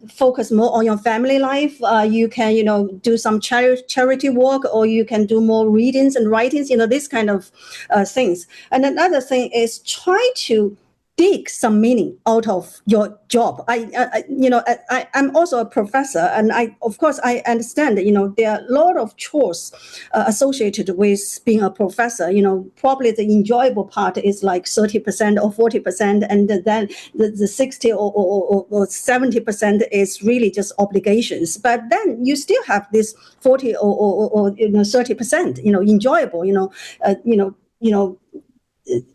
focus more on your family life. You can, do some charity work, or you can do more readings and writings, this kind of things. And another thing is try to dig some meaning out of your job. I'm also a professor, and of course, I understand that, there are a lot of chores associated with being a professor. Probably the enjoyable part is like 30% or 40%, and then the 60 or 70% is really just obligations. But then you still have this 40 or 30%, enjoyable,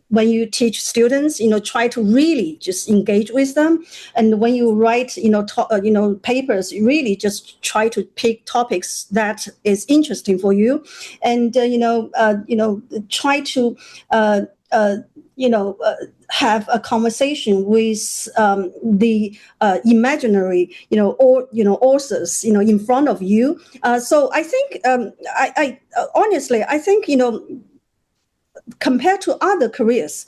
when you teach students, try to really just engage with them. And when you write, papers, really just try to pick topics that is interesting for you, and try to have a conversation with the imaginary, authors, in front of you. So I think, I honestly, I think, compared to other careers,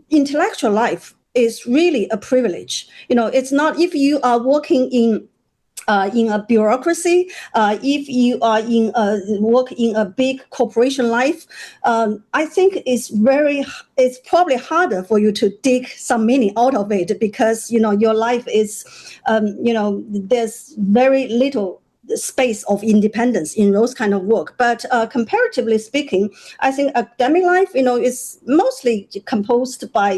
intellectual life is really a privilege. It's not if you are working in a bureaucracy, if you are work in a big corporation life, I think it's probably harder for you to dig some meaning out of it, because your life is, there's very little space of independence in those kind of work. But comparatively speaking, I think academic life, is mostly composed by,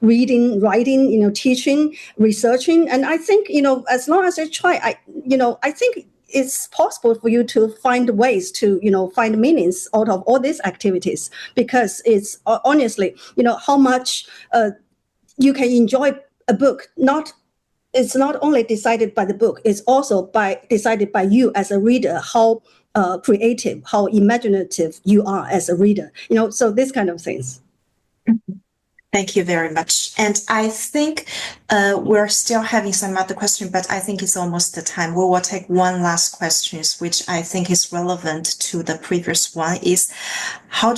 reading, writing, teaching, researching. And I think, as long as I try, I think it's possible for you to find ways to, find meanings out of all these activities, because it's honestly, how much you can enjoy a book, it's not only decided by the book, it's also decided by you as a reader, how creative, how imaginative you are as a reader, so these kind of things. Thank you very much. And I think we're still having some other questions, but I think it's almost the time. We will take one last question, which I think is relevant to the previous one, is how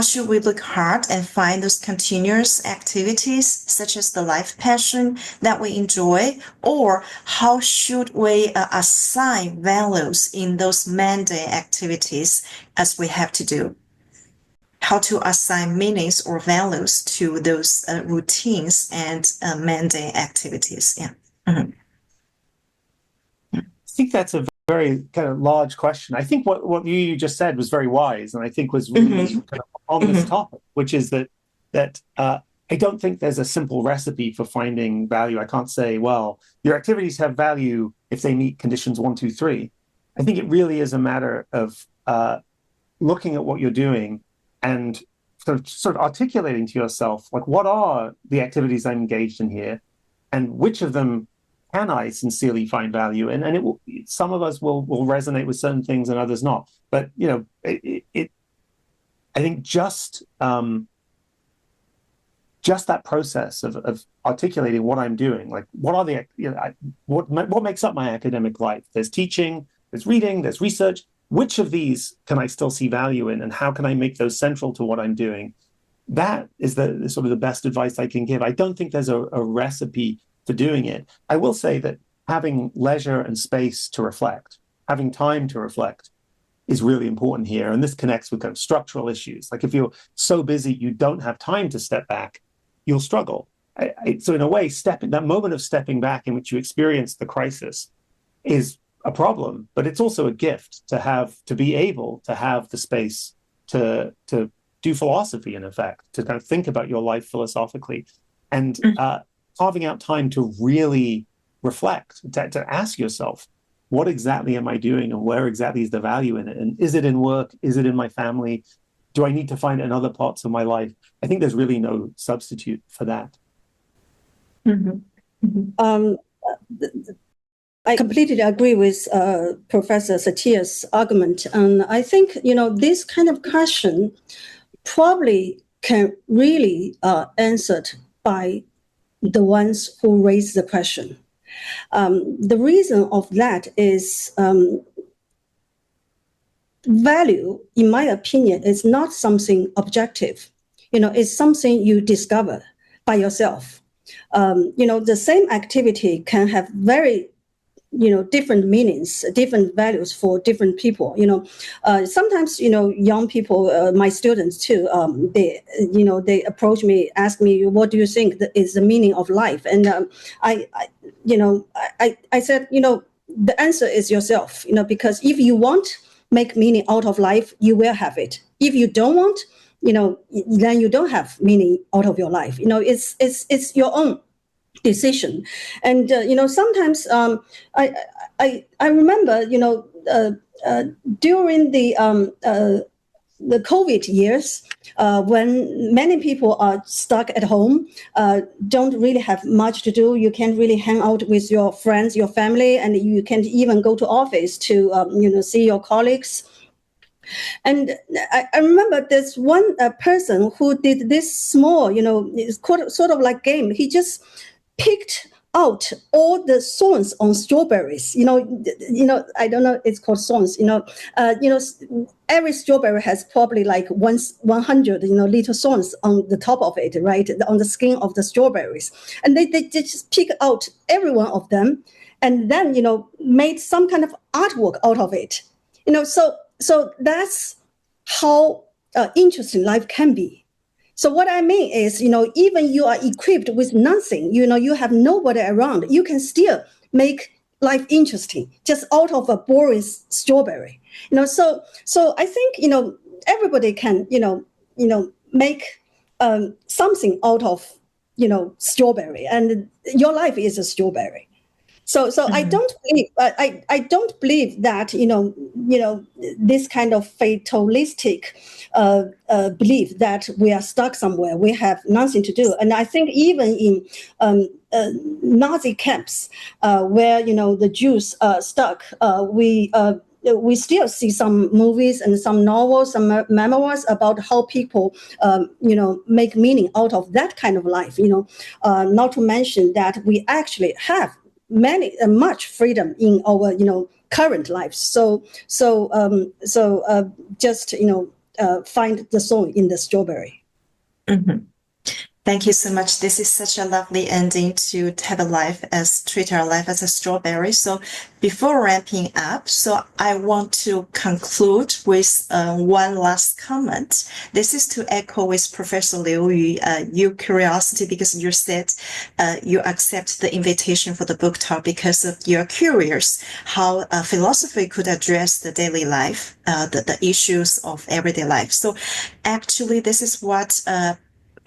should we look hard and find those continuous activities, such as the life passion that we enjoy, or how should we assign values in those mundane activities as we have to do? How to assign meanings or values to those routines and mundane activities? Yeah. Mm-hmm. I think that's a very kind of large question. I think what you just said was very wise, and I think was really kind of on this topic, which is that I don't think there's a simple recipe for finding value. I can't say, well, your activities have value if they meet conditions 1, 2, 3. I think it really is a matter of looking at what you're doing and sort of articulating to yourself, like, what are the activities I'm engaged in here, and which of them can I sincerely find value in? And some of us will resonate with certain things and others not. But I think just that process of articulating what I'm doing, like what are the what makes up my academic life? There's teaching, there's reading, there's research. Which of these can I still see value in, and how can I make those central to what I'm doing? That is the sort of the best advice I can give. I don't think there's a recipe for doing it. I will say that having leisure and space to reflect, having time to reflect, is really important here. And this connects with kind of structural issues. Like if you're so busy you don't have time to step back, you'll struggle. So in a way, that moment of stepping back in which you experience the crisis is a problem, but it's also a gift to be able to have the space to do philosophy, in effect, to kind of think about your life philosophically, and carving out time to really reflect, to ask yourself, what exactly am I doing, and where exactly is the value in it? And is it in work? Is it in my family? Do I need to find it in other parts of my life? I think there's really no substitute for that. Mm-hmm. Mm-hmm. I completely agree with Professor Setiya's argument. And I think, this kind of question probably can really answered by the ones who raise the question. The reason of that is value, in my opinion, is not something objective. It's something you discover by yourself. The same activity can have very different meanings, different values for different people. Sometimes young people, my students too, they approach me, ask me, what do you think is the meaning of life? And I said, the answer is yourself. Because if you want make meaning out of life, you will have it. If you don't want, then you don't have meaning out of your life. It's your own decision. And sometimes I remember during the COVID years, when many people are stuck at home, don't really have much to do, you can't really hang out with your friends, your family, and you can't even go to office to see your colleagues. And I remember there's one person who did this small, it's sort of like game. He just picked out all the thorns on strawberries. I don't know, it's called thorns. Every strawberry has probably like 100, little thorns on the top of it, right, on the skin of the strawberries. And they just pick out every one of them, and then made some kind of artwork out of it. So that's how interesting life can be. So what I mean is, even you are equipped with nothing, you have nobody around, you can still make life interesting just out of a boring strawberry. So I think, everybody can, make something out of, strawberry, and your life is a strawberry. So mm-hmm. I don't believe that this kind of fatalistic belief that we are stuck somewhere, we have nothing to do. And I think even in Nazi camps where the Jews are stuck, we still see some movies and some novels, some memoirs about how people make meaning out of that kind of life. Not to mention that we actually have much freedom in our current lives. So just find the soul in the strawberry. Mm-hmm. Thank you so much. This is such a lovely ending to have a life treat our life as a strawberry. So before ramping up, so I want to conclude with one last comment. This is to echo with Professor Liu Yu, your curiosity, because you said you accept the invitation for the book talk because of you're curious how philosophy could address the daily life, the issues of everyday life. So actually, this is what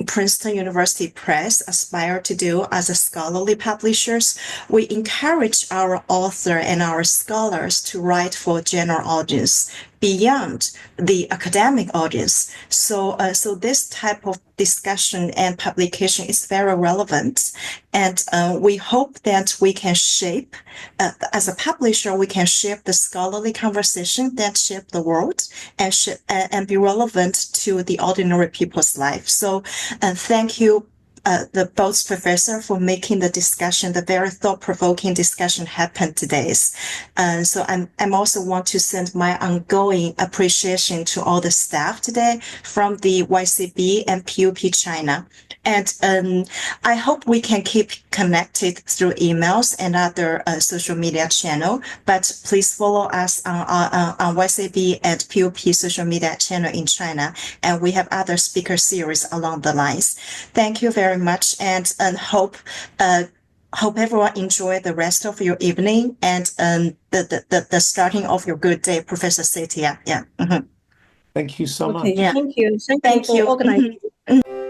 Princeton University Press aspire to do as a scholarly publishers. We encourage our author and our scholars to write for general audience beyond the academic audience. So this type of discussion and publication is very relevant. And we hope that we can shape, as a publisher, we can shape the scholarly conversation that shape the world and be relevant to the ordinary people's life. So thank you, the both professor, for making the discussion, the very thought-provoking discussion happen today. So I'm also want to send my ongoing appreciation to all the staff today from the YCB and PUP China. And I hope we can keep connected through emails and other social media channel. But please follow us on YCB and PUP social media channel in China. And we have other speaker series along the lines. Thank you very much, and hope everyone enjoy the rest of your evening and the starting of your good day, Professor Setiya. Yeah. Mm-hmm. Thank you so much. Okay, Yeah. thank you. Thank for you. organizing. Mm-hmm.